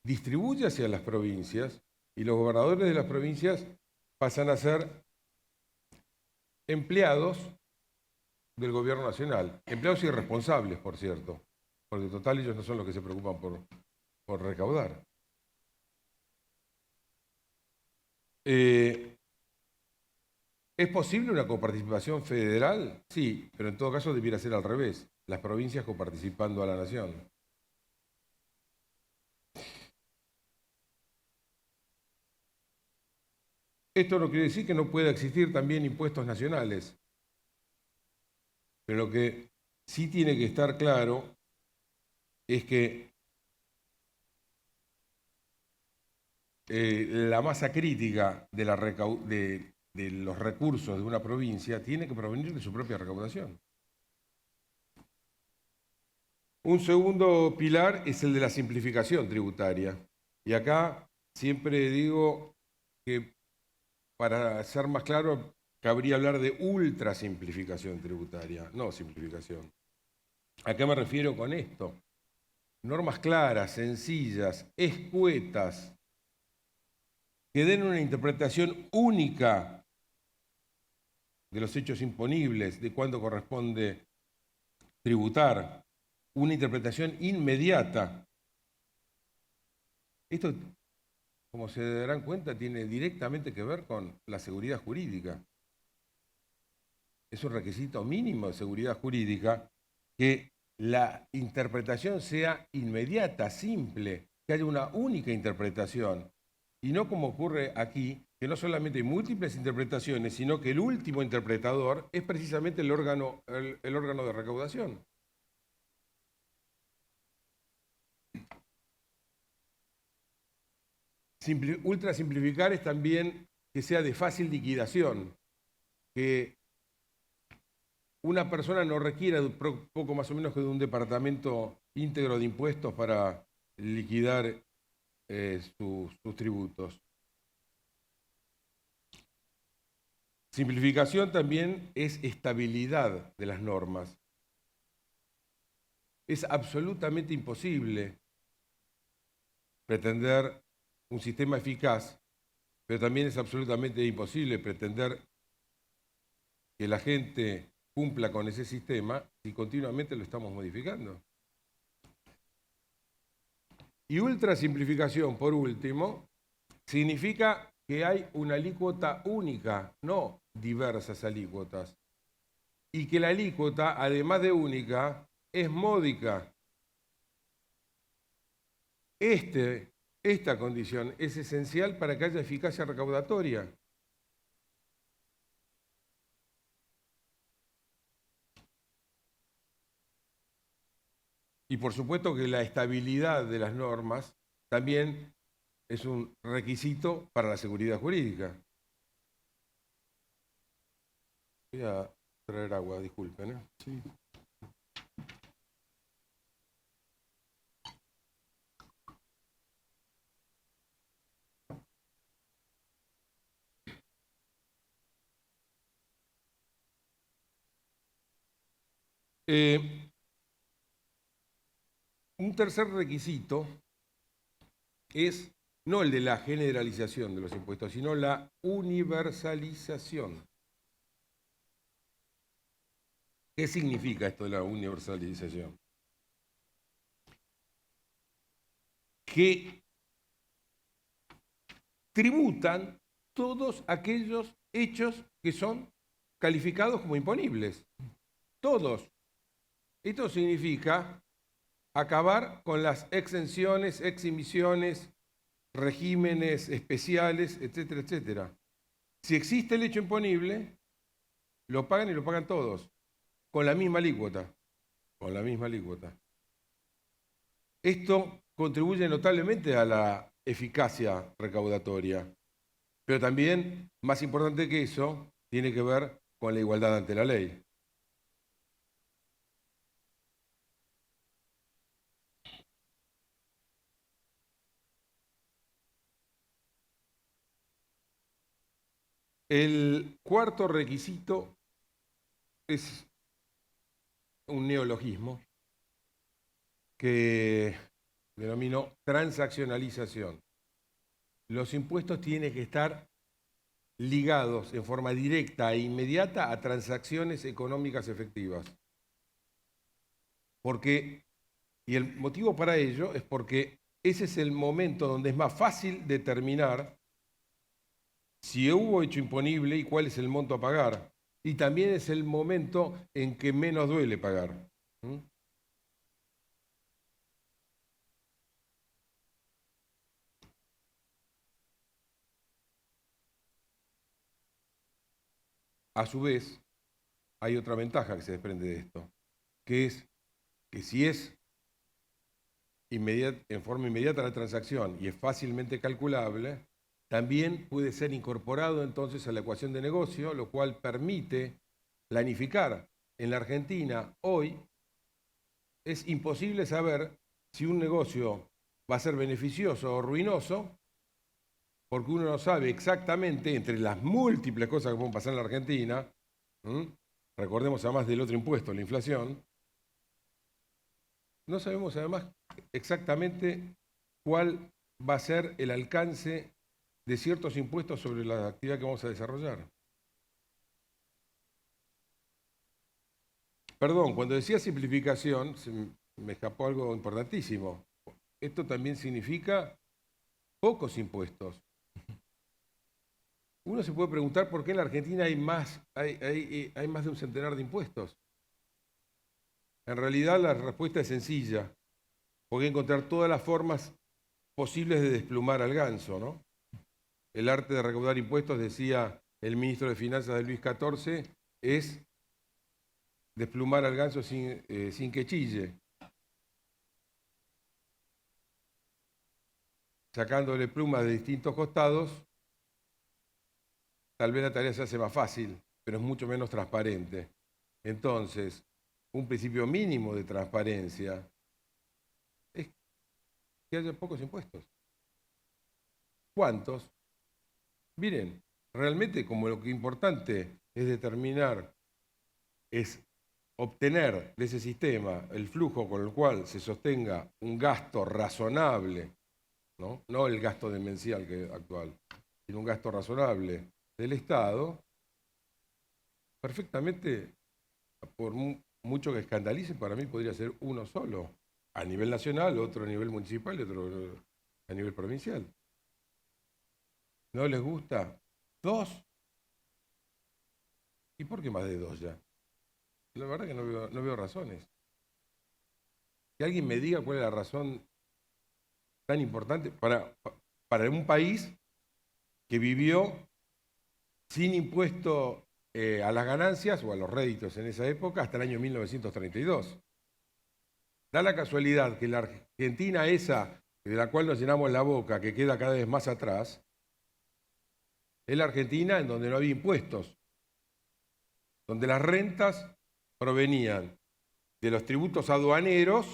distribuye hacia las provincias y los gobernadores de las provincias pasan a ser empleados del gobierno nacional. Empleados irresponsables, por cierto, porque en total ellos no son los que se preocupan por recaudar. ¿Es posible una coparticipación federal? Sí, pero en todo caso debiera ser al revés, las provincias coparticipando a la nación. Esto no quiere decir que no pueda existir también impuestos nacionales, pero lo que sí tiene que estar claro es que la masa crítica de los recursos de una provincia tiene que provenir de su propia recaudación. Un segundo pilar es el de la simplificación tributaria. Y acá siempre digo que, para ser más claro, cabría hablar de ultra simplificación tributaria, no simplificación. ¿A qué me refiero con esto? Normas claras, sencillas, escuetas, que den una interpretación única de los hechos imponibles, de cuándo corresponde tributar, una interpretación inmediata. Esto, como se darán cuenta, tiene directamente que ver con la seguridad jurídica. Es un requisito mínimo de seguridad jurídica que la interpretación sea inmediata, simple, que haya una única interpretación. Y no como ocurre aquí, que no solamente hay múltiples interpretaciones, sino que el último interpretador es precisamente el órgano de recaudación. Ultra simplificar es también que sea de fácil liquidación, que una persona no requiera poco más o menos que de un departamento íntegro de impuestos para liquidar sus tributos. Simplificación también es estabilidad de las normas. Es absolutamente imposible pretender un sistema eficaz, pero también es absolutamente imposible pretender que la gente cumpla con ese sistema si continuamente lo estamos modificando. Y ultra simplificación, por último, significa que hay una alícuota única, no diversas alícuotas, y que la alícuota, además de única, es módica. Esta condición es esencial para que haya eficacia recaudatoria. Y por supuesto que la estabilidad de las normas también es un requisito para la seguridad jurídica. Voy a traer agua, disculpen, ¿eh? Sí. Un tercer requisito es no el de la generalización de los impuestos, sino la universalización. ¿Qué significa esto de la universalización? Que tributan todos aquellos hechos que son calificados como imponibles. Todos. Esto significa acabar con las exenciones, eximisiones, regímenes especiales, etcétera, etcétera. Si existe el hecho imponible, lo pagan y lo pagan todos, con la misma alícuota. Con la misma alícuota. Esto contribuye notablemente a la eficacia recaudatoria, pero también, más importante que eso, tiene que ver con la igualdad ante la ley. El cuarto requisito es un neologismo que denomino transaccionalización. Los impuestos tienen que estar ligados en forma directa e inmediata a transacciones económicas efectivas. Y el motivo para ello es porque ese es el momento donde es más fácil determinar si hubo hecho imponible y cuál es el monto a pagar. Y también es el momento en que menos duele pagar. ¿Mm? A su vez, hay otra ventaja que se desprende de esto, que es que si es en forma inmediata la transacción y es fácilmente calculable, también puede ser incorporado entonces a la ecuación de negocio, lo cual permite planificar. En la Argentina hoy es imposible saber si un negocio va a ser beneficioso o ruinoso, porque uno no sabe exactamente, entre las múltiples cosas que pueden pasar en la Argentina, recordemos además del otro impuesto, la inflación, no sabemos además exactamente cuál va a ser el alcance de ciertos impuestos sobre la actividad que vamos a desarrollar. Perdón, cuando decía simplificación, me escapó algo importantísimo. Esto también significa pocos impuestos. Uno se puede preguntar por qué en la Argentina hay más de un centenar de impuestos. En realidad la respuesta es sencilla, porque hay que encontrar todas las formas posibles de desplumar al ganso, ¿no? El arte de recaudar impuestos, decía el ministro de Finanzas de Luis XIV, es desplumar al ganso sin que chille, sacándole plumas de distintos costados. Tal vez la tarea se hace más fácil, pero es mucho menos transparente. Entonces, un principio mínimo de transparencia es que haya pocos impuestos. ¿Cuántos? Miren, realmente como lo que importante es determinar, es obtener de ese sistema el flujo con el cual se sostenga un gasto razonable, no el gasto demencial actual, sino un gasto razonable del Estado, perfectamente, por mucho que escandalice, para mí podría ser uno solo, a nivel nacional, otro a nivel municipal y otro a nivel provincial. ¿No les gusta? ¿Dos? ¿Y por qué más de dos ya? La verdad que no veo razones. Que alguien me diga cuál es la razón tan importante para un país que vivió sin impuesto a las ganancias o a los réditos en esa época hasta el año 1932. Da la casualidad que la Argentina esa, de la cual nos llenamos la boca, que queda cada vez más atrás, es la Argentina en donde no había impuestos, donde las rentas provenían de los tributos aduaneros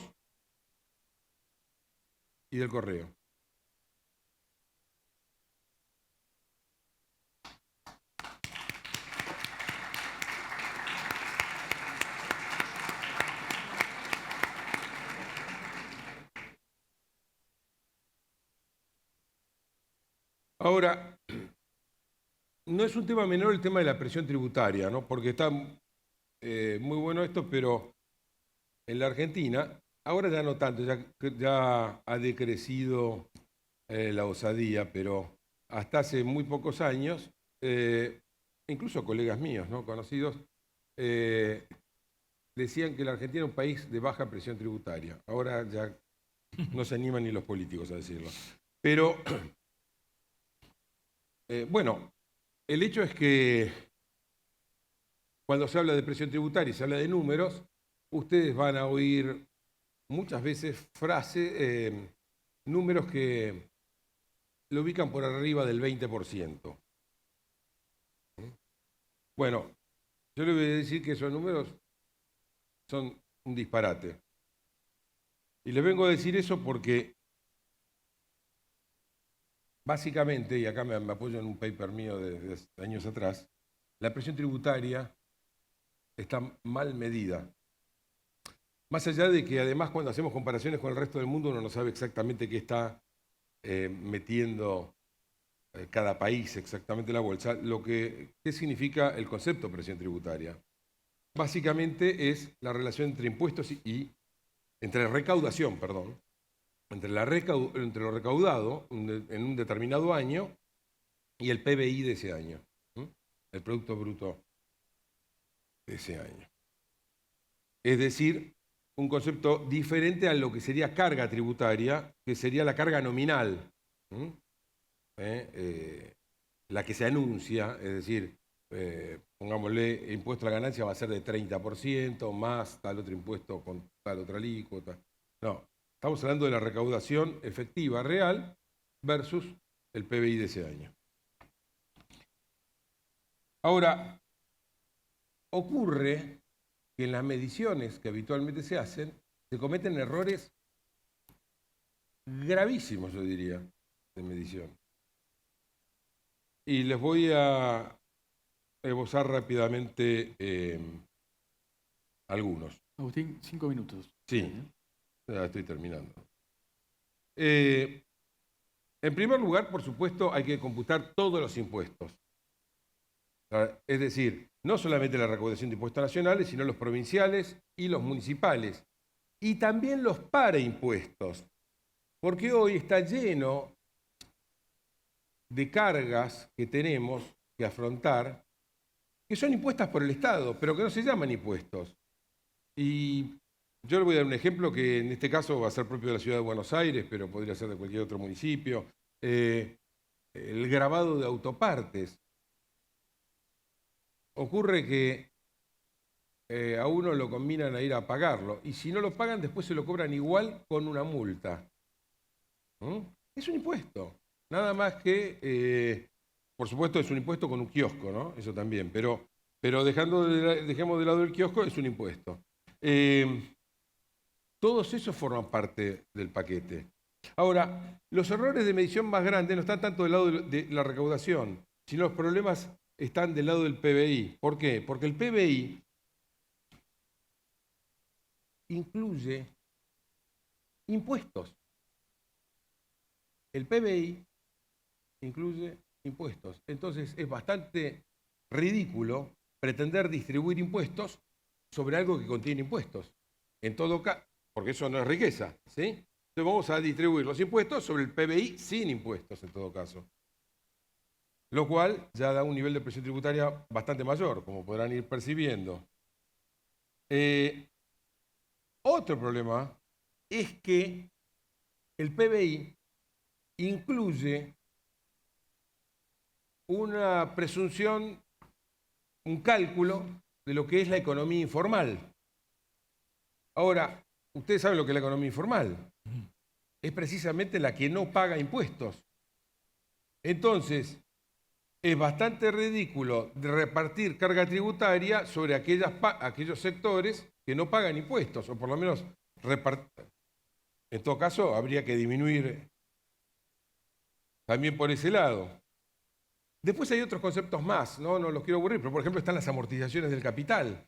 y del correo. Ahora, no es un tema menor el tema de la presión tributaria, ¿no? Porque está muy bueno esto, pero en la Argentina, ahora ya no tanto, ya ha decrecido la osadía, pero hasta hace muy pocos años, incluso colegas míos, ¿no? Conocidos, decían que la Argentina era un país de baja presión tributaria. Ahora ya no se animan ni los políticos a decirlo. Pero, bueno, el hecho es que cuando se habla de presión tributaria y se habla de números, ustedes van a oír muchas veces números que lo ubican por arriba del 20%. Bueno, yo le voy a decir que esos números son un disparate. Y les vengo a decir eso porque básicamente, y acá me apoyo en un paper mío de años atrás, la presión tributaria está mal medida. Más allá de que además cuando hacemos comparaciones con el resto del mundo uno no sabe exactamente qué está metiendo cada país exactamente en la bolsa, ¿qué significa el concepto de presión tributaria? Básicamente es la relación entre impuestos entre recaudación, entre lo recaudado en un determinado año y el PBI de ese año, el Producto Bruto de ese año. Es decir, un concepto diferente a lo que sería carga tributaria, que sería la carga nominal, la que se anuncia, es decir, pongámosle, impuesto a la ganancia va a ser de 30%, más tal otro impuesto con tal otra alícuota. No, estamos hablando de la recaudación efectiva real versus el PBI de ese año. Ahora, ocurre que en las mediciones que habitualmente se hacen, se cometen errores gravísimos, yo diría, de medición. Y les voy a esbozar rápidamente algunos. Agustín, 5 minutos. Sí, ya estoy terminando. En primer lugar, por supuesto, hay que computar todos los impuestos. Es decir, no solamente la recaudación de impuestos nacionales, sino los provinciales y los municipales. Y también los paraimpuestos. Porque hoy está lleno de cargas que tenemos que afrontar, que son impuestas por el Estado, pero que no se llaman impuestos. Y yo le voy a dar un ejemplo que en este caso va a ser propio de la ciudad de Buenos Aires, pero podría ser de cualquier otro municipio. El gravado de autopartes. Ocurre que a uno lo combinan a ir a pagarlo, y si no lo pagan, después se lo cobran igual con una multa. Es un impuesto. Nada más que, por supuesto, es un impuesto con un kiosco, ¿no? Eso también, pero dejemos de lado el kiosco, es un impuesto. Todos esos forman parte del paquete. Ahora, los errores de medición más grandes no están tanto del lado de la recaudación, sino los problemas están del lado del PBI. ¿Por qué? Porque el PBI incluye impuestos. El PBI incluye impuestos. Entonces es bastante ridículo pretender distribuir impuestos sobre algo que contiene impuestos. En todo caso, porque eso no es riqueza, ¿sí? Entonces vamos a distribuir los impuestos sobre el PBI sin impuestos en todo caso. Lo cual ya da un nivel de presión tributaria bastante mayor, como podrán ir percibiendo. Otro problema es que el PBI incluye una presunción, un cálculo de lo que es la economía informal. Ahora, ustedes saben lo que es la economía informal. Es precisamente la que no paga impuestos. Entonces, es bastante ridículo de repartir carga tributaria sobre aquellos sectores que no pagan impuestos, o por lo menos en todo caso habría que disminuir también por ese lado. Después hay otros conceptos más, no los quiero aburrir, pero por ejemplo están las amortizaciones del capital,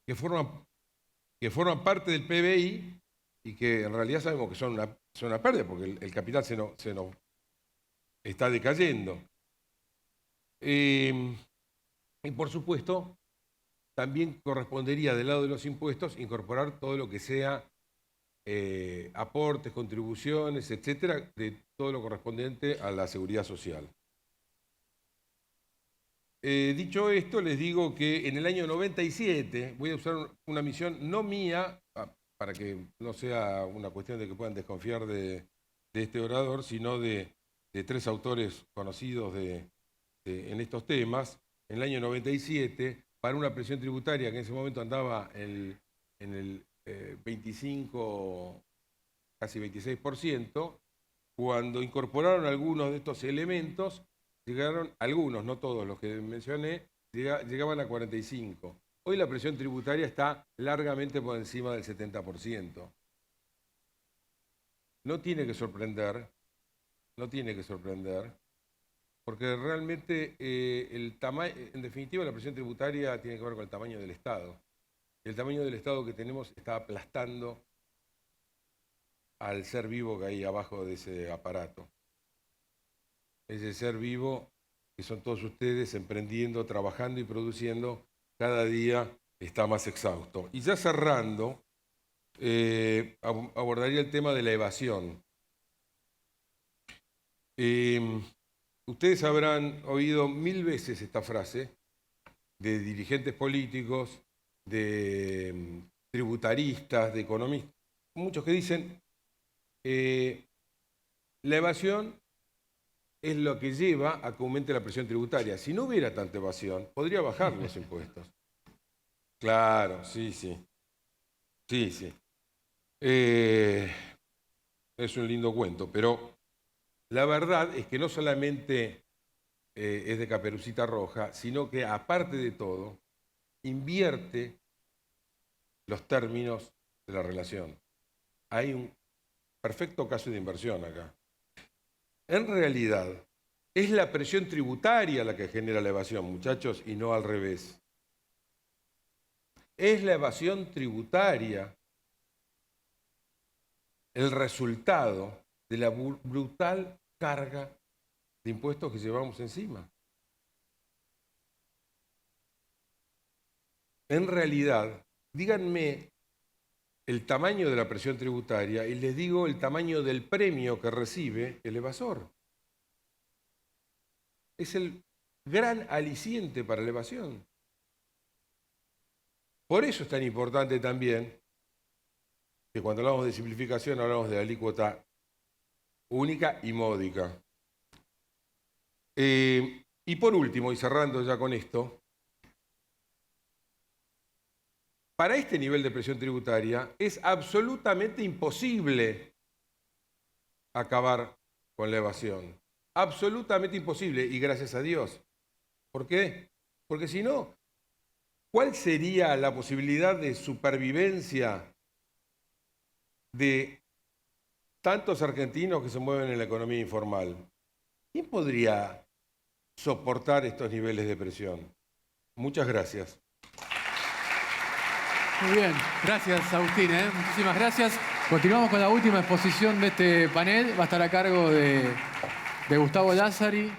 que forman parte del PBI y que en realidad sabemos que son una pérdida, porque el capital se nos está decayendo. Y por supuesto, también correspondería del lado de los impuestos incorporar todo lo que sea aportes, contribuciones, etcétera, de todo lo correspondiente a la seguridad social. Dicho esto, les digo que en el año 97, voy a usar una misión no mía, para que no sea una cuestión de que puedan desconfiar de este orador, sino de 3 autores conocidos en estos temas. En el año 97, para una presión tributaria que en ese momento andaba en el 25, casi 26%, cuando incorporaron algunos de estos elementos, llegaron, algunos, no todos los que mencioné, llegaban a 45%. Hoy la presión tributaria está largamente por encima del 70%. No tiene que sorprender, porque realmente en definitiva la presión tributaria tiene que ver con el tamaño del Estado. El tamaño del Estado que tenemos está aplastando al ser vivo que hay abajo de ese aparato. Ese ser vivo que son todos ustedes emprendiendo, trabajando y produciendo, cada día está más exhausto. Y ya cerrando, abordaría el tema de la evasión. Ustedes habrán oído 1000 veces esta frase de dirigentes políticos, de tributaristas, de economistas, muchos que dicen la evasión es lo que lleva a que aumente la presión tributaria. Si no hubiera tanta evasión, podría bajar los impuestos. Claro, sí, sí. Sí, sí. Es un lindo cuento, pero la verdad es que no solamente es de Caperucita Roja, sino que aparte de todo, invierte los términos de la relación. Hay un perfecto caso de inversión acá. En realidad, es la presión tributaria la que genera la evasión, muchachos, y no al revés. Es la evasión tributaria el resultado de la brutal carga de impuestos que llevamos encima. En realidad, díganme el tamaño de la presión tributaria y les digo el tamaño del premio que recibe el evasor. Es el gran aliciente para la evasión. Por eso es tan importante también que cuando hablamos de simplificación hablamos de la alícuota única y módica. Y por último, y cerrando ya con esto, para este nivel de presión tributaria es absolutamente imposible acabar con la evasión. Absolutamente imposible, y gracias a Dios. ¿Por qué? Porque si no, ¿cuál sería la posibilidad de supervivencia de tantos argentinos que se mueven en la economía informal? ¿Quién podría soportar estos niveles de presión? Muchas gracias. Muy bien, gracias Agustín, muchísimas gracias. Continuamos con la última exposición de este panel. Va a estar a cargo de Gustavo Lázari,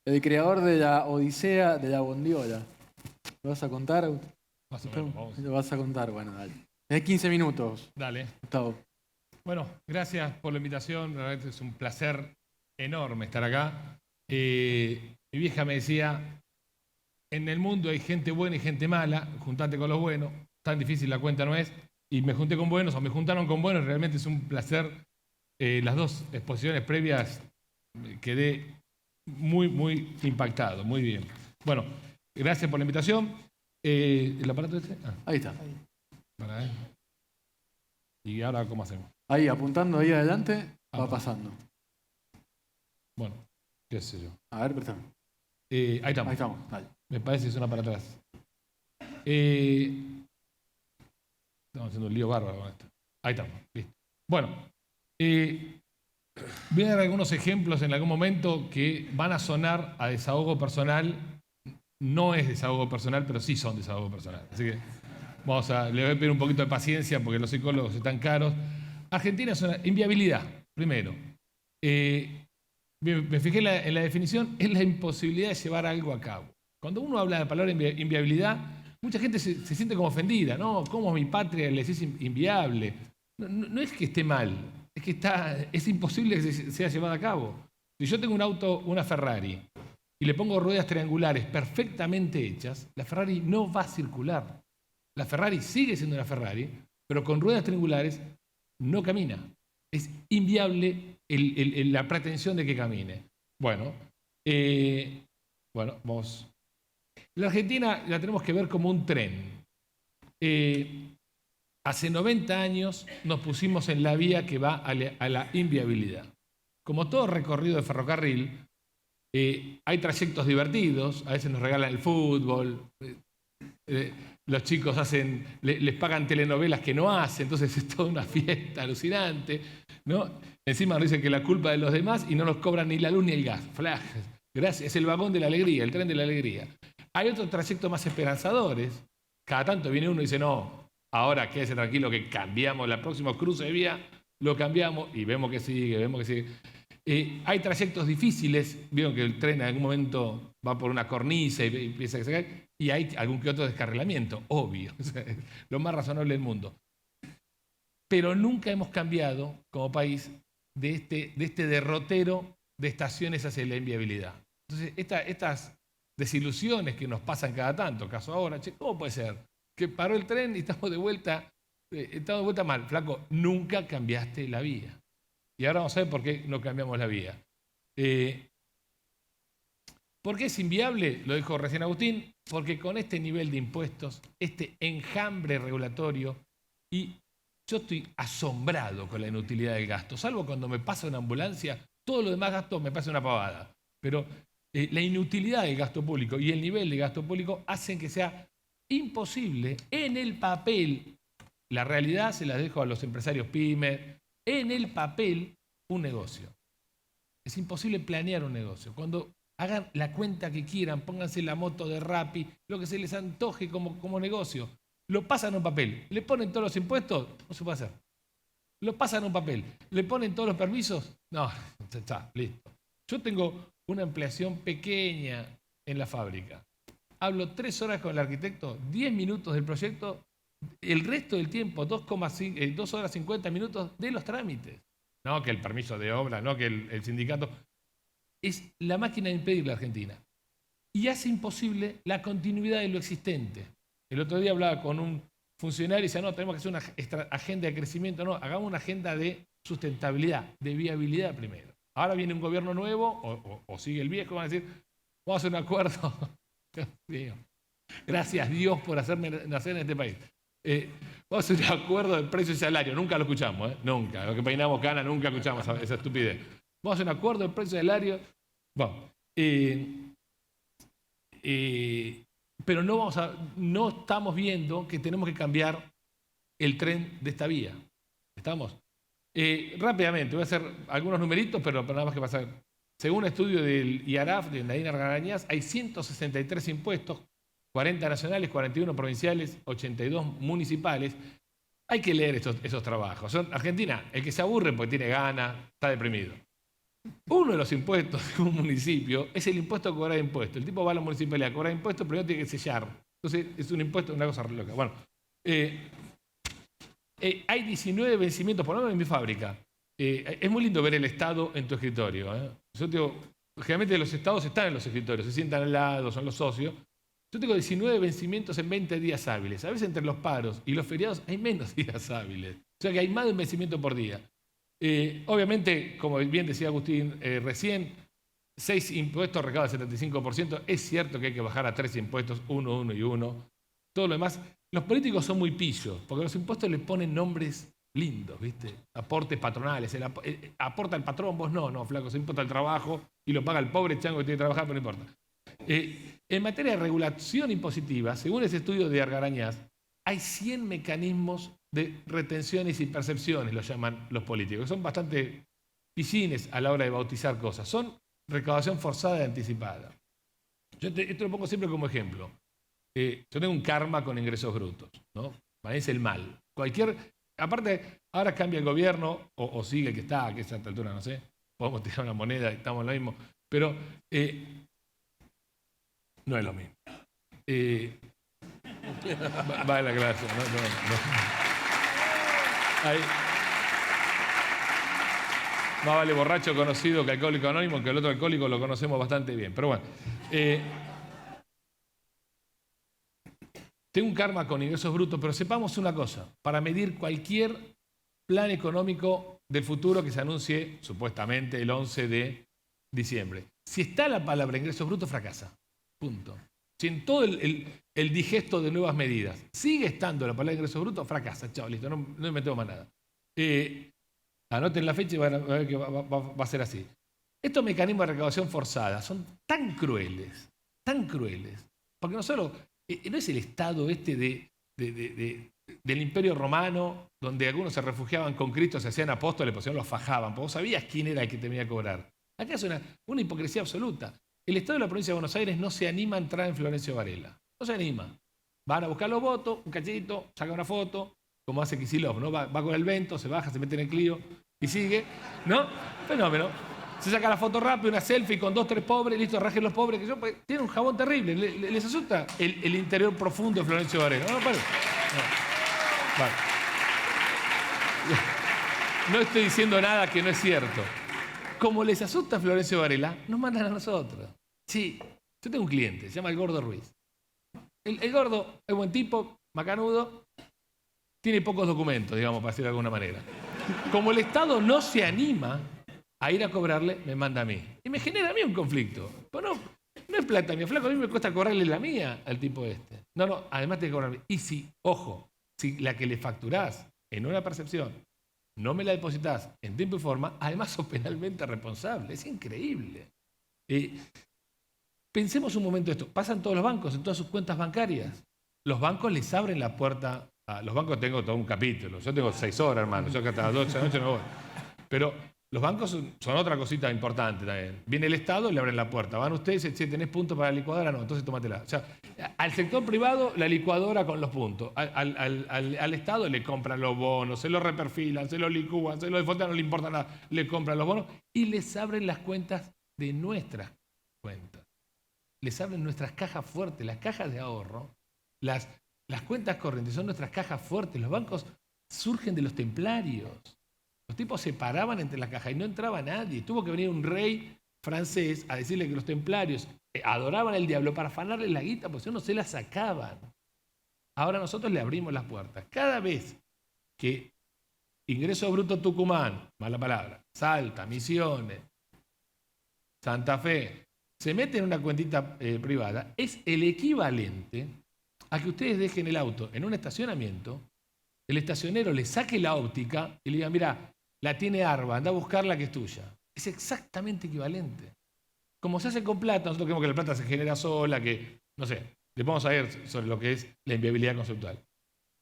el creador de la Odisea de la Bondiola. ¿Lo vas a contar? Más o menos, vamos. Lo vas a contar, bueno, dale. Tenés 15 minutos, Dale. Gustavo. Bueno, gracias por la invitación. Realmente es un placer enorme estar acá. Mi vieja me decía, en el mundo hay gente buena y gente mala, juntate con los buenos. Tan difícil la cuenta no es. Y me junté con buenos o me juntaron con buenos. Realmente es un placer. Las dos exposiciones previas quedé muy, muy impactado. Muy bien. Bueno, gracias por la invitación. ¿El aparato este? Ahí está. Para, ¿Y ahora cómo hacemos? Ahí, apuntando ahí adelante, va Ah, pasando. Bueno, qué sé yo. A ver, préstame. Ahí estamos. Ahí estamos, dale. Me parece que suena para atrás. Estamos haciendo un lío bárbaro con esto. Ahí estamos, listo. Bueno, voy a dar algunos ejemplos en algún momento que van a sonar a desahogo personal. No es desahogo personal, pero sí son desahogo personal. Así que le voy a pedir un poquito de paciencia porque los psicólogos están caros. Argentina es una inviabilidad, primero. Me fijé en la definición, es la imposibilidad de llevar algo a cabo. Cuando uno habla de la palabra inviabilidad, mucha gente se siente como ofendida, ¿no? ¿Cómo a mi patria le decís inviable? No es que esté mal, es que es imposible que sea llevada a cabo. Si yo tengo un auto, una Ferrari, y le pongo ruedas triangulares perfectamente hechas, la Ferrari no va a circular. La Ferrari sigue siendo una Ferrari, pero con ruedas triangulares no camina. Es inviable la pretensión de que camine. Bueno, vamos. La Argentina la tenemos que ver como un tren. Hace 90 años nos pusimos en la vía que va a la inviabilidad. Como todo recorrido de ferrocarril, hay trayectos divertidos, a veces nos regalan el fútbol, los chicos les pagan telenovelas que no hacen, entonces es toda una fiesta alucinante, ¿no? Encima nos dicen que la culpa de los demás y no nos cobran ni la luz ni el gas. Gracias, es el vagón de la alegría, el tren de la alegría. Hay otros trayectos más esperanzadores. Cada tanto viene uno y dice, no, ahora quédese tranquilo que cambiamos, la próxima cruce de vía lo cambiamos y vemos que sigue. Hay trayectos difíciles, vieron que el tren en algún momento va por una cornisa y empieza a caer, y hay algún que otro descarrilamiento, obvio, lo más razonable del mundo. Pero nunca hemos cambiado como país de este derrotero de estaciones hacia la inviabilidad. Entonces, estas desilusiones que nos pasan cada tanto, caso ahora, che, ¿cómo puede ser? Que paró el tren y estamos de vuelta mal. Flaco, nunca cambiaste la vía. Y ahora vamos a ver por qué no cambiamos la vía. ¿Por qué es inviable? Lo dijo recién Agustín. Porque con este nivel de impuestos, este enjambre regulatorio, y yo estoy asombrado con la inutilidad del gasto. Salvo cuando me pasa una ambulancia, todo lo demás gasto me parece una pavada. Pero la inutilidad del gasto público y el nivel de gasto público hacen que sea imposible en el papel, la realidad se la dejo a los empresarios pymes, en el papel un negocio. Es imposible planear un negocio. Cuando hagan la cuenta que quieran, pónganse la moto de Rappi, lo que se les antoje como negocio, lo pasan a un papel, le ponen todos los impuestos, no se puede hacer. Lo pasan a un papel, le ponen todos los permisos, no, está, listo. Yo tengo una ampliación pequeña en la fábrica. Hablo 3 horas con el arquitecto, 10 minutos del proyecto, el resto del tiempo, 2 horas 50 minutos de los trámites. No que el permiso de obra, no que el sindicato. Es la máquina de impedir la Argentina. Y hace imposible la continuidad de lo existente. El otro día hablaba con un funcionario y decía, no, tenemos que hacer una agenda de crecimiento. No, hagamos una agenda de sustentabilidad, de viabilidad primero. Ahora viene un gobierno nuevo, o sigue el viejo, van a decir, vamos a hacer un acuerdo. Dios mío. Gracias Dios por hacerme nacer en este país. Vamos a hacer un acuerdo de precio y salario. Nunca lo escuchamos, nunca. Lo que peinamos cana, nunca escuchamos esa estupidez. Vamos a hacer un acuerdo de precio y salario. Bueno, pero no estamos viendo que tenemos que cambiar el tren de esta vía. ¿Estamos? Rápidamente, voy a hacer algunos numeritos, pero nada más que pasar. Según un estudio del IARAF, de Nadine Argarañaz, hay 163 impuestos, 40 nacionales, 41 provinciales, 82 municipales. Hay que leer esos trabajos. Argentina, el que se aburre porque tiene ganas, está deprimido. Uno de los impuestos de un municipio es el impuesto a cobrar impuestos. El tipo va a la municipalidad a cobrar impuestos, pero no tiene que sellar. Entonces es un impuesto, una cosa re loca. Bueno, hay 19 vencimientos, por lo menos en mi fábrica. Es muy lindo ver el Estado en tu escritorio. Yo digo, generalmente los estados están en los escritorios, se sientan al lado, son los socios. Yo tengo 19 vencimientos en 20 días hábiles. A veces entre los paros y los feriados hay menos días hábiles. O sea que hay más de un vencimiento por día. Obviamente, como bien decía Agustín recién, 6 impuestos recaudan el 75%. Es cierto que hay que bajar a 3 impuestos, 1 y 1. Todo lo demás. Los políticos son muy pillos, porque los impuestos le ponen nombres lindos, ¿viste? Aportes patronales. Aporta el patrón, vos no, flaco, se impuesta el trabajo y lo paga el pobre chango que tiene que trabajar, pero no importa. En materia de regulación impositiva, según ese estudio de Argarañaz, hay 100 mecanismos de retenciones y percepciones, lo llaman los políticos. Son bastante piscines a la hora de bautizar cosas. Son recaudación forzada y anticipada. Esto lo pongo siempre como ejemplo. Yo tengo un karma con ingresos brutos, ¿no? Para mí es el mal. Aparte, ahora cambia el gobierno, o sigue el que está, que es a esta altura, no sé. Podemos tirar una moneda, estamos en lo mismo. Pero no es lo mismo. Vale la gracia. No. Ahí. Más vale borracho conocido que alcohólico anónimo, que el otro alcohólico lo conocemos bastante bien. Pero bueno. Tengo un karma con ingresos brutos, pero sepamos una cosa. Para medir cualquier plan económico del futuro que se anuncie, supuestamente, el 11 de diciembre. Si está la palabra ingresos brutos, fracasa. Punto. Si en todo el digesto de nuevas medidas sigue estando la palabra ingresos brutos, fracasa. Chao, listo, no me metemos más nada. Anoten la fecha y van a ver que va a ser así. Estos mecanismos de recaudación forzada son tan crueles, porque no solo, no es el Estado del Imperio Romano, donde algunos se refugiaban con Cristo, se hacían apóstoles, pues si no los fajaban, porque vos sabías quién era el que tenía que cobrar. Acá es una hipocresía absoluta. El Estado de la Provincia de Buenos Aires no se anima a entrar en Florencio Varela. No se anima. Van a buscar los votos, un cachito, saca una foto, como hace Kicillof, ¿no? Va con el vento, se baja, se mete en el Clio y sigue, ¿no? Fenómeno. Se saca la foto rápido, una selfie con 2, 3 pobres, listo, rajen los pobres, pues, tiene un jabón terrible. Les asusta el interior profundo de Florencio Varela. No, vale. No estoy diciendo nada que no es cierto. como les asusta a Florencio Varela, nos mandan a nosotros. Sí, yo tengo un cliente, se llama el Gordo Ruiz. El Gordo es buen tipo, macanudo, tiene pocos documentos, digamos, para decirlo de alguna manera. Como el Estado no se anima a ir a cobrarle, me manda a mí. Y me genera a mí un conflicto. Pero no es plata mía, flaco, a mí me cuesta cobrarle la mía al tipo este. No, además tiene que cobrarme. Y si, ojo, si la que le facturás en una percepción no me la depositas en tiempo y forma, además sos penalmente responsable. Es increíble. Pensemos un momento esto. Pasa en todos los bancos, en todas sus cuentas bancarias. Los bancos les abren la puerta. A los bancos tengo todo un capítulo. Yo tengo 6 horas, hermano. Yo que hasta las 12 de la noche no voy. Pero los bancos son otra cosita importante también. Viene el Estado y le abren la puerta. Van ustedes y dicen, ¿tenés puntos para la licuadora? No, entonces tómatela. O sea, al sector privado, la licuadora con los puntos. Al Estado le compran los bonos, se los reperfilan, se los licúan, se los defaultan, no le importa nada. Le compran los bonos y les abren las cuentas de nuestras cuentas. Les abren nuestras cajas fuertes, las cajas de ahorro, las cuentas corrientes son nuestras cajas fuertes. Los bancos surgen de los templarios. Los tipos se paraban entre las cajas y no entraba nadie. Tuvo que venir un rey francés a decirle que los templarios adoraban al diablo para afanarle la guita, porque si no se la sacaban. Ahora nosotros le abrimos las puertas. Cada vez que Ingreso Bruto Tucumán, mala palabra, Salta, Misiones, Santa Fe, se mete en una cuentita privada, es el equivalente a que ustedes dejen el auto en un estacionamiento, el estacionero le saque la óptica y le diga, mira, la tiene Arba, anda a buscarla que es tuya. Es exactamente equivalente. Como se hace con plata, nosotros creemos que la plata se genera sola, que, no sé, le vamos a ver sobre lo que es la inviabilidad conceptual.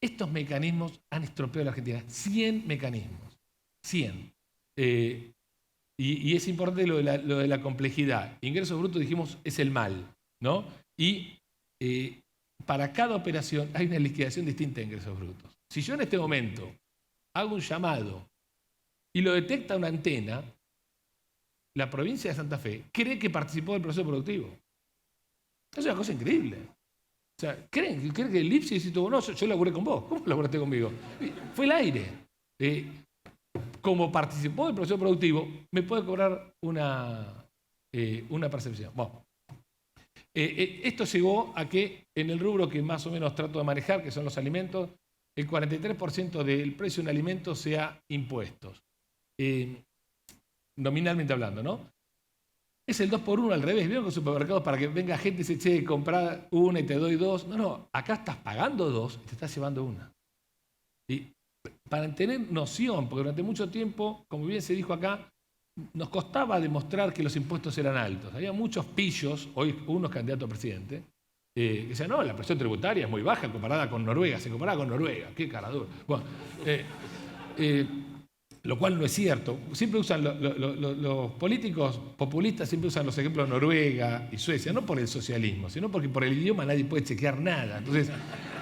Estos mecanismos han estropeado la Argentina. 100 mecanismos. 100. Y es importante lo de la complejidad. Ingreso bruto, dijimos, es el mal, ¿no? Y para cada operación hay una liquidación distinta de ingresos brutos. Si yo en este momento hago un llamado y lo detecta una antena, la provincia de Santa Fe cree que participó del proceso productivo. Es una cosa increíble. O sea, ¿creen que el IPSI dice, no, yo laburé con vos? ¿Cómo laburaste conmigo? Fue el aire. Como participó del proceso productivo, me puede cobrar una percepción. Bueno, esto llegó a que en el rubro que más o menos trato de manejar, que son los alimentos, el 43% del precio de un alimento sea impuestos. Nominalmente hablando, ¿no? Es el 2x1 al revés. ¿Vieron con supermercados para que venga gente y se eche comprar una y te doy 2? No, acá estás pagando 2 y te estás llevando una. Y para tener noción, porque durante mucho tiempo, como bien se dijo acá, nos costaba demostrar que los impuestos eran altos. Había muchos pillos, hoy unos candidatos a presidente, que decían, no, la presión tributaria es muy baja comparada con Noruega. Se comparaba con Noruega, qué cara dura. Bueno, lo cual no es cierto. Siempre usan los políticos populistas, siempre usan los ejemplos de Noruega y Suecia, no por el socialismo, sino porque por el idioma nadie puede chequear nada. Entonces,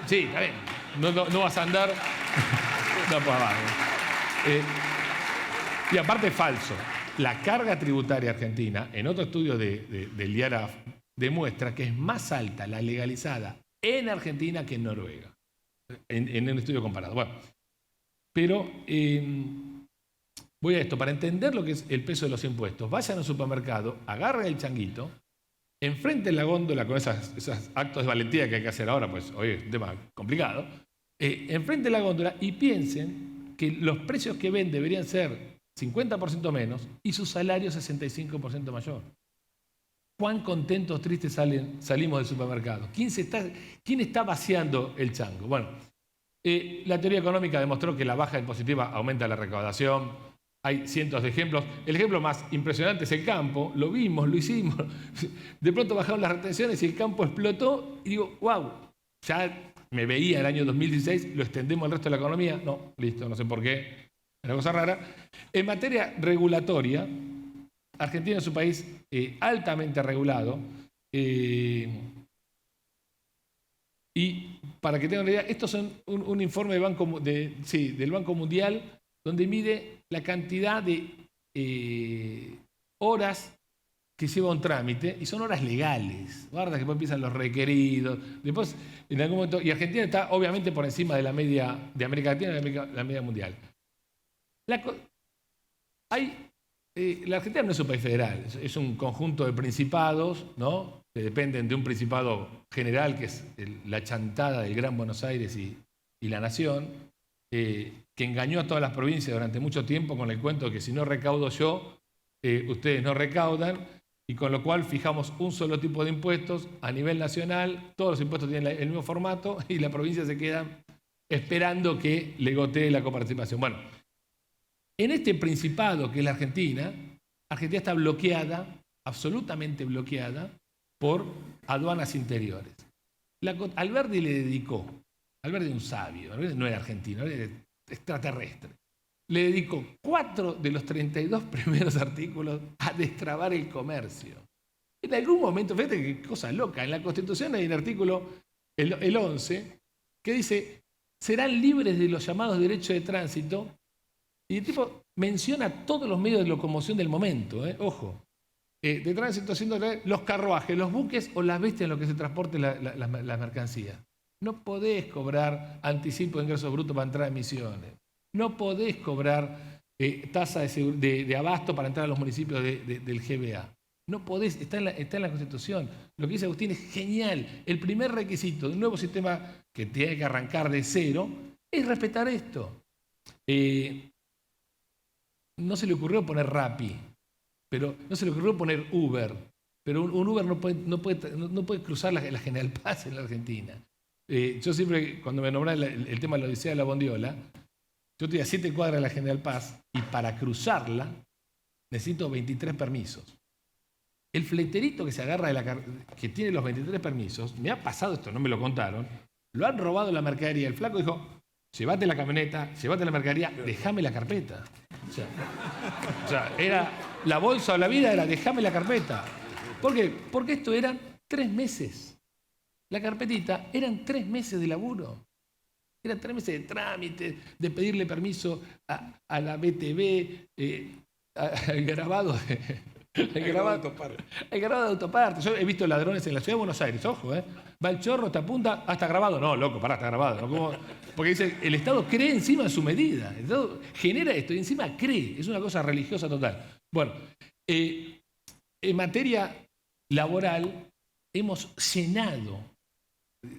sí, está bien, no vas a andar... No, pues abajo. Y aparte es falso. La carga tributaria argentina, en otro estudio del IARAF, demuestra que es más alta la legalizada en Argentina que en Noruega, en un estudio comparado. Bueno, pero voy a esto, para entender lo que es el peso de los impuestos, vayan al supermercado, agarren el changuito, enfrenten la góndola con esos actos de valentía que hay que hacer ahora, pues hoy es un tema complicado, enfrenten la góndola y piensen que los precios que ven deberían ser 50% menos y su salario 65% mayor. ¿Cuán contentos, tristes salimos del supermercado? ¿Quién está vaciando el chango? Bueno, la teoría económica demostró que la baja impositiva aumenta la recaudación. Hay cientos de ejemplos. El ejemplo más impresionante es el campo. Lo vimos, lo hicimos. De pronto bajaron las retenciones y el campo explotó. Y digo, wow, ya me veía el año 2016, lo extendemos al resto de la economía. No, listo, no sé por qué. Es una cosa rara. En materia regulatoria, Argentina es un país altamente regulado. Y para que tengan una idea, estos son un informe del Banco Mundial donde mide la cantidad de horas que lleva un trámite, y son horas legales. Guarda que después empiezan los requeridos. Después, en algún momento, y Argentina está obviamente por encima de la media de América Latina y la media mundial. Hay La Argentina no es un país federal, es un conjunto de principados, ¿no? Que dependen de un principado general, que es la chantada del Gran Buenos Aires y la Nación, que engañó a todas las provincias durante mucho tiempo con el cuento de que si no recaudo yo, ustedes no recaudan, y con lo cual fijamos un solo tipo de impuestos a nivel nacional, todos los impuestos tienen el mismo formato y la provincia se queda esperando que le gotee la coparticipación. Bueno, en este principado que es la Argentina, Argentina está bloqueada, absolutamente bloqueada, por aduanas interiores. Alberdi le dedicó, Alberdi es un sabio, Alberdi no era argentino, era extraterrestre, le dedicó 4 de los 32 primeros artículos a destrabar el comercio. En algún momento, fíjate qué cosa loca, en la Constitución hay un artículo, el 11, que dice, serán libres de los llamados derechos de tránsito, y el tipo menciona todos los medios de locomoción del momento, ojo, de tránsito haciendo los carruajes, los buques o las bestias en los que se transporten las mercancías. No podés cobrar anticipo de ingresos brutos para entrar a emisiones. No podés cobrar tasa de abasto para entrar a los municipios del GBA. No podés, está en la Constitución. Lo que dice Agustín es genial. El primer requisito de un nuevo sistema que tiene que arrancar de cero es respetar esto. No se le ocurrió poner Rappi, pero no se le ocurrió poner Uber, pero un Uber no puede cruzar la General Paz en la Argentina. Yo siempre, cuando me nombraron el tema de la Odisea de la Bondiola, yo tenía 7 cuadras de la General Paz y para cruzarla necesito 23 permisos. El fleterito que se agarra que tiene los 23 permisos, me ha pasado esto, no me lo contaron, lo han robado la mercadería. El flaco dijo, llévate la camioneta, llévate la mercadería, déjame la carpeta. O sea, era la bolsa o la vida era déjame la carpeta. ¿Por qué? Porque esto eran 3 meses. La carpetita eran 3 meses de laburo. Eran 3 meses de trámite, de pedirle permiso a la BTV, al grabado de autoparte. Yo he visto ladrones en la ciudad de Buenos Aires, ojo, va el chorro, te apunta, está grabado. No, loco, pará, está grabado. ¿No? Porque dice, el Estado cree encima en su medida. El Estado genera esto y encima cree. Es una cosa religiosa total. Bueno, en materia laboral hemos llenado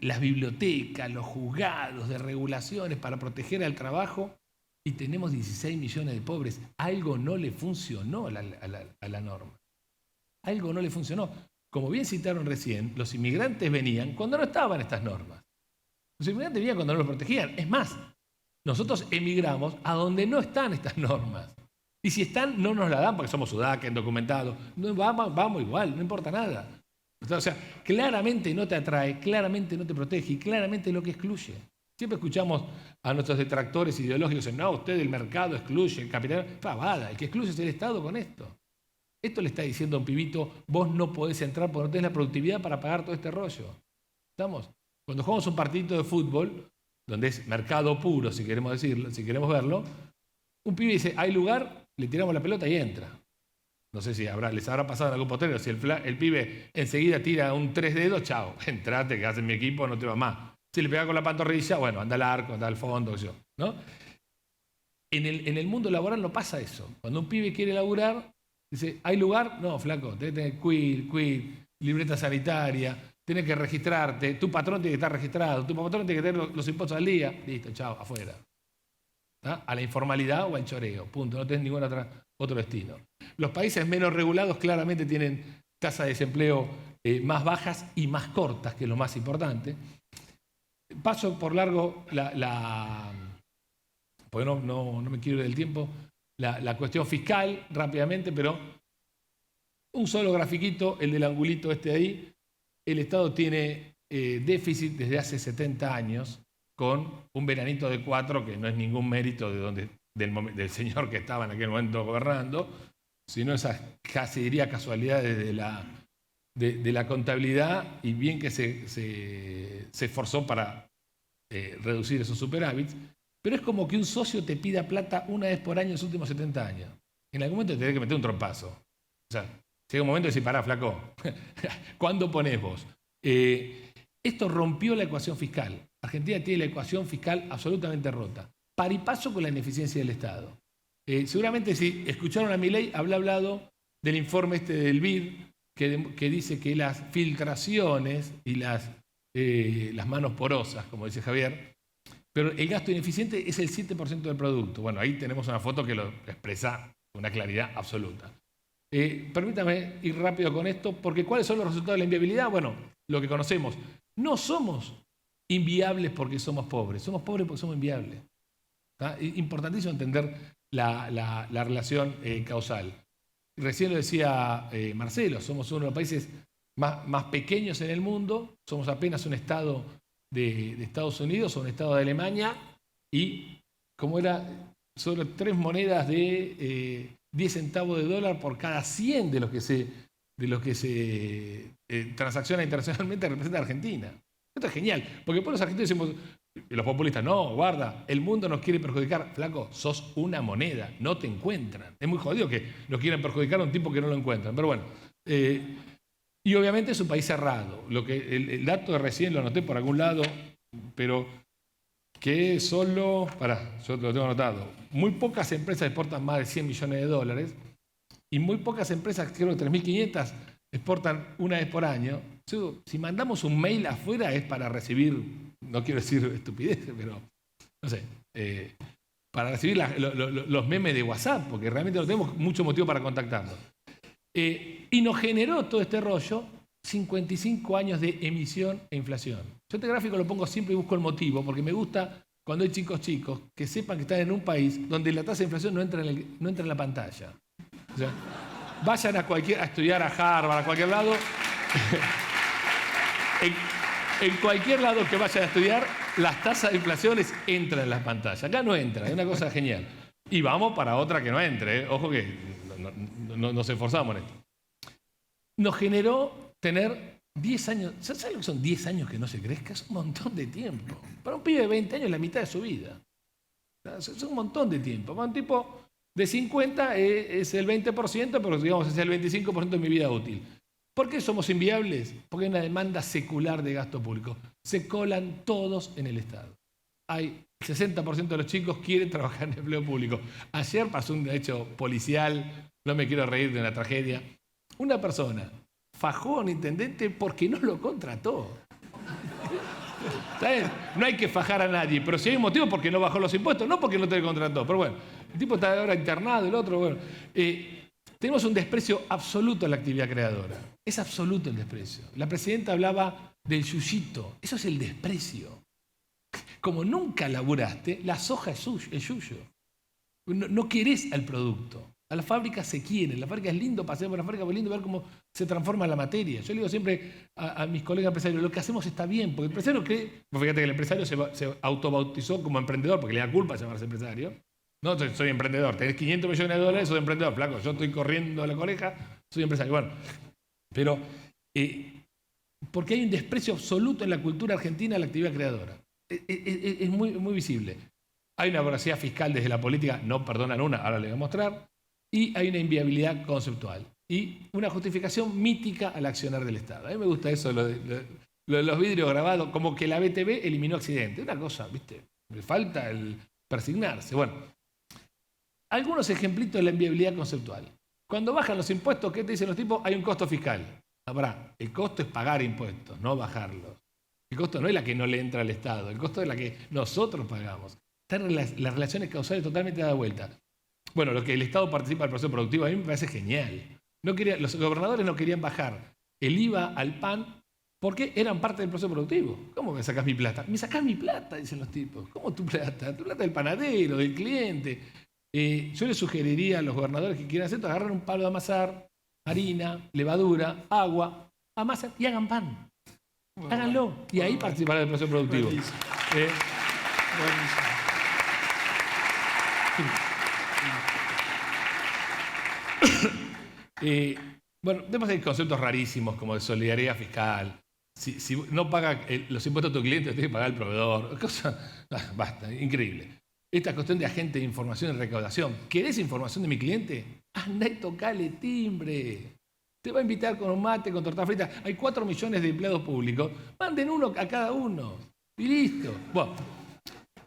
las bibliotecas, los juzgados de regulaciones para proteger al trabajo y tenemos 16 millones de pobres. Algo no le funcionó a la norma. Algo no le funcionó. Como bien citaron recién, los inmigrantes venían cuando no estaban estas normas. Los inmigrantes venían cuando no los protegían. Es más, nosotros emigramos a donde no están estas normas. Y si están, no nos la dan porque somos sudaca, indocumentados. No, vamos igual, no importa nada. O sea, claramente no te atrae, claramente no te protege y claramente es lo que excluye. Siempre escuchamos a nuestros detractores ideológicos dicen, no, usted el mercado excluye, el capital. Pavada, el que excluye es el Estado con esto. Esto le está diciendo a un pibito, vos no podés entrar porque no tenés la productividad para pagar todo este rollo. ¿Estamos? Cuando jugamos un partidito de fútbol, donde es mercado puro, si queremos decirlo, si queremos verlo, un pibe dice, hay lugar, le tiramos la pelota y entra. No sé si les habrá pasado en algún potrero, si el pibe enseguida tira un 3 dedos, chao, entrate, que haces mi equipo, no te va más. Si le pega con la pantorrilla, bueno, anda al arco, anda al fondo, ¿no? En el mundo laboral no pasa eso. Cuando un pibe quiere laburar, dice, ¿hay lugar? No, flaco, tenés que tener quit, libreta sanitaria, tenés que registrarte, tu patrón tiene que estar registrado, tu patrón tiene que tener los impuestos al día, listo, chao, afuera. ¿Ah? A la informalidad o al choreo, punto, no tenés ningún otro destino. Los países menos regulados claramente tienen tasas de desempleo más bajas y más cortas, que es lo más importante. Paso por largo porque no me quiero ir del tiempo, la cuestión fiscal rápidamente, pero un solo grafiquito, el del angulito este ahí. El Estado tiene déficit desde hace 70 años con un veranito de 4 que no es ningún mérito del señor que estaba en aquel momento gobernando, sino esas casi diría casualidades de la contabilidad y bien que se esforzó para reducir esos superávits, pero es como que un socio te pida plata una vez por año en los últimos 70 años. En algún momento te tenés que meter un trompazo. O sea, llega un momento de decir, pará, flaco, ¿cuándo ponés vos? Esto rompió la ecuación fiscal. Argentina tiene la ecuación fiscal absolutamente rota. Par y paso con la ineficiencia del Estado. Seguramente si escucharon a Milei, habrá hablado del informe este del BID, que dice que las filtraciones y las manos porosas, como dice Javier, pero el gasto ineficiente es el 7% del producto. Bueno, ahí tenemos una foto que lo expresa con una claridad absoluta. Permítame ir rápido con esto, porque ¿cuáles son los resultados de la inviabilidad? Bueno, lo que conocemos. No somos inviables porque somos pobres porque somos inviables. ¿Está? Importantísimo entender la relación causal. Recién lo decía Marcelo, somos uno de los países más pequeños en el mundo, somos apenas un estado de Estados Unidos o un estado de Alemania, y como era solo 3 monedas de 10 centavos de dólar por cada 100 de los que se transacciona internacionalmente representa a Argentina. Esto es genial, porque por los argentinos decimos, y los populistas, no, guarda, el mundo nos quiere perjudicar. Flaco, sos una moneda, no te encuentran. Es muy jodido que nos quieran perjudicar a un tipo que no lo encuentran. Pero bueno, y obviamente es un país cerrado. El dato de recién lo anoté por algún lado, pero que solo, yo lo tengo anotado, muy pocas empresas exportan más de 100 millones de dólares y muy pocas empresas, creo que 3.500, exportan una vez por año. Si mandamos un mail afuera es para recibir, no quiero decir estupideces, pero no sé, para recibir los memes de WhatsApp, porque realmente no tenemos mucho motivo para contactarnos. Y nos generó todo este rollo 55 años de emisión e inflación. Yo este gráfico lo pongo siempre y busco el motivo, porque me gusta cuando hay chicos que sepan que están en un país donde la tasa de inflación no entra en la pantalla. O sea, vayan a estudiar a Harvard, a cualquier lado. En cualquier lado que vayan a estudiar, las tasas de inflación entran en las pantallas. Acá no entra, es una cosa genial. Y vamos para otra que no entre, ¿eh? Ojo que no nos esforzamos en esto. Nos generó tener 10 años. ¿Sabes lo que son 10 años que no se crezca? Es un montón de tiempo. Para un pibe de 20 años es la mitad de su vida. Es un montón de tiempo. Para un tipo de 50 es el 20%, pero digamos es el 25% de mi vida útil. ¿Por qué somos inviables? Porque hay una demanda secular de gasto público. Se colan todos en el Estado. El 60% de los chicos quieren trabajar en empleo público. Ayer pasó un hecho policial, no me quiero reír de una tragedia. Una persona fajó a un intendente porque no lo contrató. ¿Está bien? No hay que fajar a nadie, pero si hay un motivo porque no bajó los impuestos, no porque no te contrató. Pero bueno, el tipo está ahora internado, el otro, bueno. Tenemos un desprecio absoluto a la actividad creadora. Es absoluto el desprecio. La presidenta hablaba del yuyito. Eso es el desprecio. Como nunca laburaste, la soja es suyo. No querés al producto. A la fábrica se quiere. La fábrica es lindo, pasear por la fábrica, es lindo ver cómo se transforma la materia. Yo le digo siempre a mis colegas empresarios, lo que hacemos está bien, porque el empresario cree... Fíjate que el empresario se autobautizó como emprendedor, porque le da culpa llamarse empresario. No, soy emprendedor. Tenés 500 millones de dólares, soy emprendedor. Flaco, yo estoy corriendo a la coleja, soy empresario. Bueno, pero porque hay un desprecio absoluto en la cultura argentina a la actividad creadora. Es muy, muy visible. Hay una voracidad fiscal desde la política, no perdonan una, ahora les voy a mostrar, y hay una inviabilidad conceptual y una justificación mítica al accionar del Estado. A mí me gusta eso, lo de los vidrios grabados, como que la BTV eliminó accidentes. Una cosa, ¿viste? Me falta el persignarse. Bueno, algunos ejemplitos de la inviabilidad conceptual. Cuando bajan los impuestos, ¿qué te dicen los tipos? Hay un costo fiscal. Ahora, el costo es pagar impuestos, no bajarlos. El costo no es la que no le entra al Estado, el costo es la que nosotros pagamos. Están las relaciones causales totalmente dadas vuelta. Bueno, lo que el Estado participa del proceso productivo a mí me parece genial. Los gobernadores no querían bajar el IVA al pan porque eran parte del proceso productivo. ¿Cómo me sacás mi plata? Me sacás mi plata, dicen los tipos. ¿Cómo tu plata? Tu plata del panadero, del cliente. Yo les sugeriría a los gobernadores que quieran hacer esto, agarren un palo de amasar, harina, levadura, agua, amasen y hagan pan. Háganlo. Y ahí participarán del proceso productivo. Buenísimo. Bueno, después hay conceptos rarísimos como de solidaridad fiscal. Si no paga los impuestos a tu cliente, tienes que pagar al proveedor. Basta, increíble. Esta cuestión de agente de información y recaudación. ¿Querés información de mi cliente? Andá y tocale timbre. Te va a invitar con un mate, con torta frita. Hay 4 millones de empleados públicos. Manden uno a cada uno. Y listo. Bueno,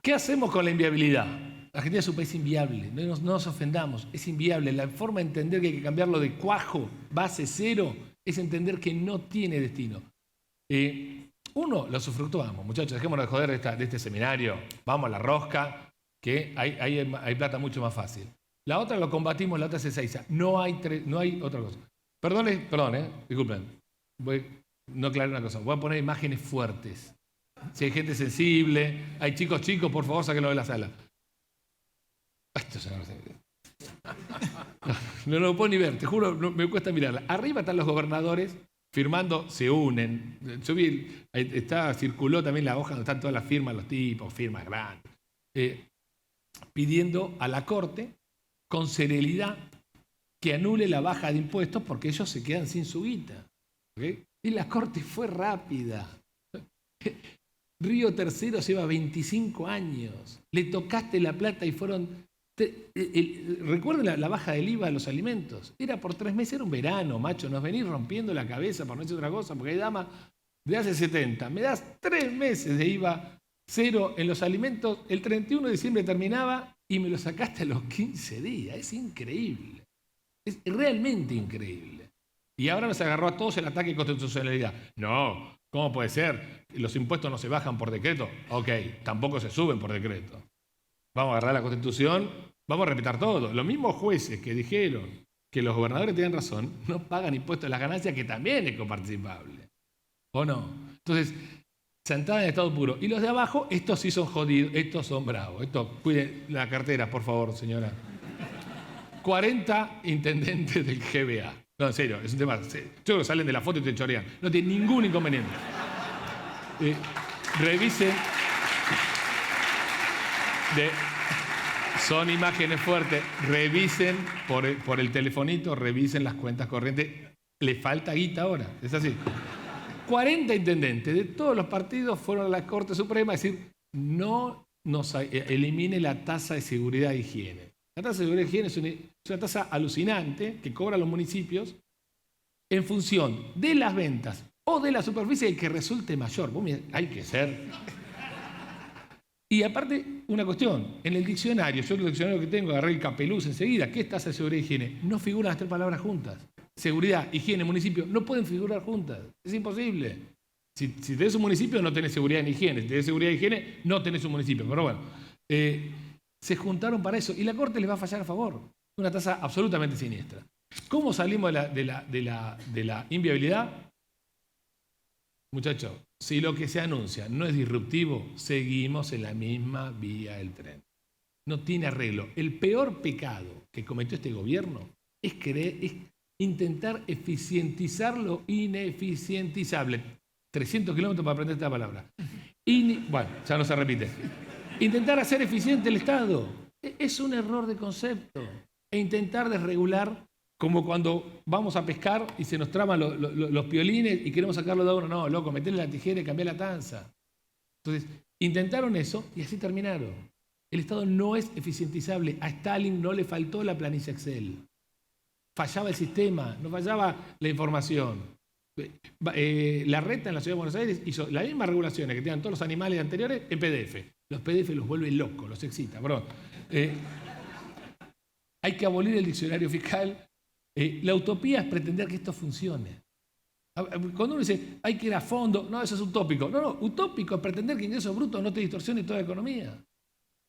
¿qué hacemos con la inviabilidad? Argentina es un país inviable, no nos ofendamos, es inviable. La forma de entender que hay que cambiarlo de cuajo, base cero, es entender que no tiene destino. Uno, lo usufructuamos, muchachos, dejémonos de joder de este seminario, vamos a la rosca, que hay plata mucho más fácil. La otra lo combatimos, la otra es Ezeiza. No hay otra cosa. Perdón, disculpen. No aclaré una cosa. Voy a poner imágenes fuertes. Si hay gente sensible, hay chicos, por favor, sáquenlo de la sala. Esto no lo puedo ni ver, te juro, me cuesta mirarla. Arriba están los gobernadores firmando, se unen. Yo vi, circuló también la hoja donde están todas las firmas, los tipos, firmas grandes. Pidiendo a la Corte, con celeridad, que anule la baja de impuestos porque ellos se quedan sin su guita. ¿Okay? Y la Corte fue rápida. Río Tercero lleva 25 años. Le tocaste la plata y fueron... Recuerden la baja del IVA a los alimentos. Era por 3 meses, era un verano, macho. Nos venís rompiendo la cabeza por no decir otra cosa, porque hay damas de hace 70. Me das 3 meses de IVA cero en los alimentos. El 31 de diciembre terminaba y me lo sacaste a los 15 días. Es increíble. Es realmente increíble. Y ahora nos agarró a todos el ataque de constitucionalidad. No, ¿cómo puede ser? Los impuestos no se bajan por decreto. Ok, tampoco se suben por decreto. Vamos a agarrar la Constitución, vamos a respetar todo. Los mismos jueces que dijeron que los gobernadores tenían razón, no pagan impuestos de las ganancias, que también es coparticipable. ¿O no? Entonces, sentada en estado puro. Y los de abajo, estos sí son jodidos, estos son bravos. Cuiden la cartera, por favor, señora. 40 intendentes del GBA. No, en serio, es un tema. Yo creo que salen de la foto y te chorean. No tiene ningún inconveniente. Revisen. Son imágenes fuertes. Revisen por el telefonito, revisen las cuentas corrientes. Le falta guita ahora. Es así. 40 intendentes de todos los partidos fueron a la Corte Suprema a decir no nos elimine la tasa de seguridad e higiene. La tasa de seguridad y higiene es una tasa alucinante que cobran los municipios en función de las ventas o de la superficie que resulte mayor. Hay que ser. Y aparte, una cuestión, en el diccionario, yo el diccionario que tengo, agarré el Capeluz enseguida, ¿qué es tasa de seguridad y higiene? No figuran las 3 palabras juntas. Seguridad, higiene, municipio, no pueden figurar juntas. Es imposible. Si tenés un municipio, no tenés seguridad ni higiene. Si tenés seguridad y higiene, no tenés un municipio. Pero bueno, se juntaron para eso y la Corte les va a fallar a favor. Una tasa absolutamente siniestra. ¿Cómo salimos de la inviabilidad? Muchachos, si lo que se anuncia no es disruptivo, seguimos en la misma vía del tren. No tiene arreglo. El peor pecado que cometió este gobierno es intentar eficientizar lo ineficientizable. 300 kilómetros para aprender esta palabra. Bueno, ya no se repite. Intentar hacer eficiente el Estado. Es un error de concepto. E intentar desregular, como cuando vamos a pescar y se nos traban los piolines y queremos sacarlo de uno. No, loco, meterle la tijera y cambiar la tanza. Entonces, intentaron eso y así terminaron. El Estado no es eficientizable. A Stalin no le faltó la planilla Excel. Fallaba el sistema, no fallaba la información. La Reta en la Ciudad de Buenos Aires hizo las mismas regulaciones que tenían todos los animales anteriores en PDF. Los PDF los vuelve locos, los excita. Perdón. Hay que abolir el diccionario fiscal. La utopía es pretender que esto funcione. Cuando uno dice hay que ir a fondo, no, eso es utópico. No, utópico es pretender que ingresos brutos no te distorsione toda la economía.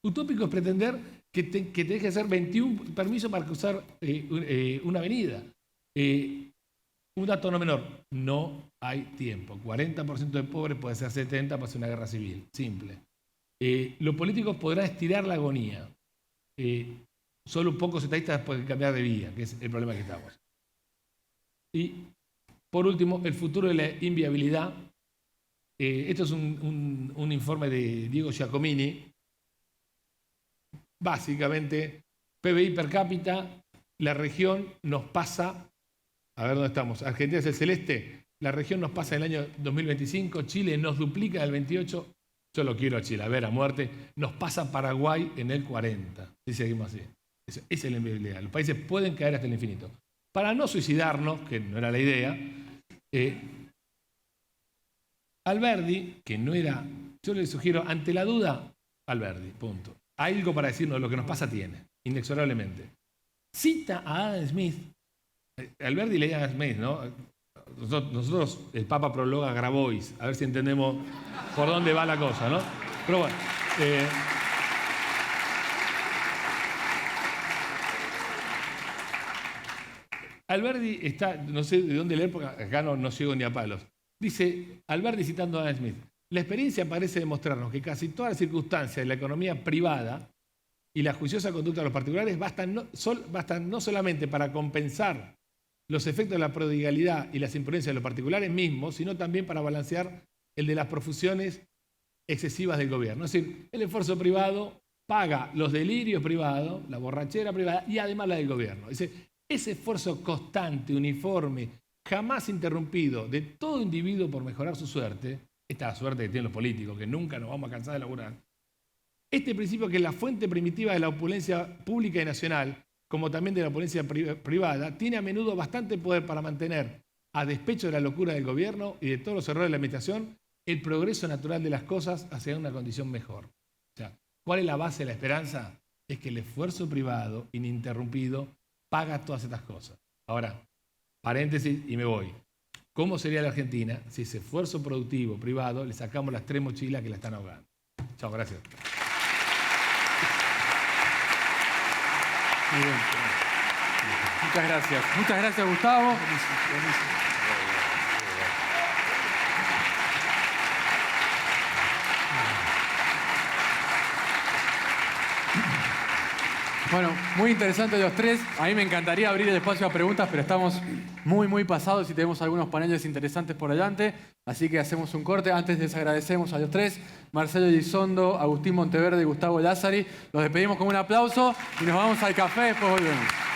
Utópico es pretender que te deje de hacer 21 permisos para cruzar una avenida. Un dato no menor, no hay tiempo. 40% de pobres puede ser 70% para hacer una guerra civil. Simple. Los políticos podrán estirar la agonía. Solo pocos estadistas pueden cambiar de vía, que es el problema que estamos. Y, por último, el futuro de la inviabilidad. Esto es un informe de Diego Giacomini. Básicamente, PBI per cápita, la región nos pasa, a ver dónde estamos, Argentina es el celeste, la región nos pasa en el año 2025, Chile nos duplica el 28, yo lo quiero a Chile, a ver, a muerte, nos pasa Paraguay en el 40, si seguimos así. Esa es la inviabilidad, los países pueden caer hasta el infinito. Para no suicidarnos, que no era la idea, Alberdi, que no era, yo le sugiero, ante la duda, Alberdi, punto. algo para decirnos lo que nos pasa tiene, inexorablemente. Cita a Adam Smith. Alberti leía a Adam Smith, ¿no? Nosotros, el Papa prologa Grabois, a ver si entendemos por dónde va la cosa, ¿no? Pero bueno. Alberti está, no sé de dónde leer, porque acá no llego ni a palos. Dice, Alberti citando a Adam Smith, la experiencia parece demostrarnos que casi todas las circunstancias de la economía privada y la juiciosa conducta de los particulares bastan no solamente para compensar los efectos de la prodigalidad y las imprudencias de los particulares mismos, sino también para balancear el de las profusiones excesivas del gobierno. Es decir, el esfuerzo privado paga los delirios privados, la borrachera privada y además la del gobierno. Dice, ese esfuerzo constante, uniforme, jamás interrumpido de todo individuo por mejorar su suerte, esta es la suerte que tienen los políticos, que nunca nos vamos a cansar de laburar, este principio que es la fuente primitiva de la opulencia pública y nacional, como también de la opulencia privada, tiene a menudo bastante poder para mantener, a despecho de la locura del gobierno y de todos los errores de la administración, el progreso natural de las cosas hacia una condición mejor. O sea, ¿cuál es la base de la esperanza? Es que el esfuerzo privado, ininterrumpido, paga todas estas cosas. Ahora, paréntesis y me voy. ¿Cómo sería la Argentina si ese esfuerzo productivo privado le sacamos las 3 mochilas que la están ahogando? Chao, gracias. Muy bien. Muchas gracias. Muchas gracias, Gustavo. Bueno, muy interesante los tres. A mí me encantaría abrir el espacio a preguntas, pero estamos muy pasados y tenemos algunos paneles interesantes por delante. Así que hacemos un corte. Antes les agradecemos a los tres, Marcelo Elizondo, Agustín Monteverde y Gustavo Lázari. Los despedimos con un aplauso y nos vamos al café, después volvemos.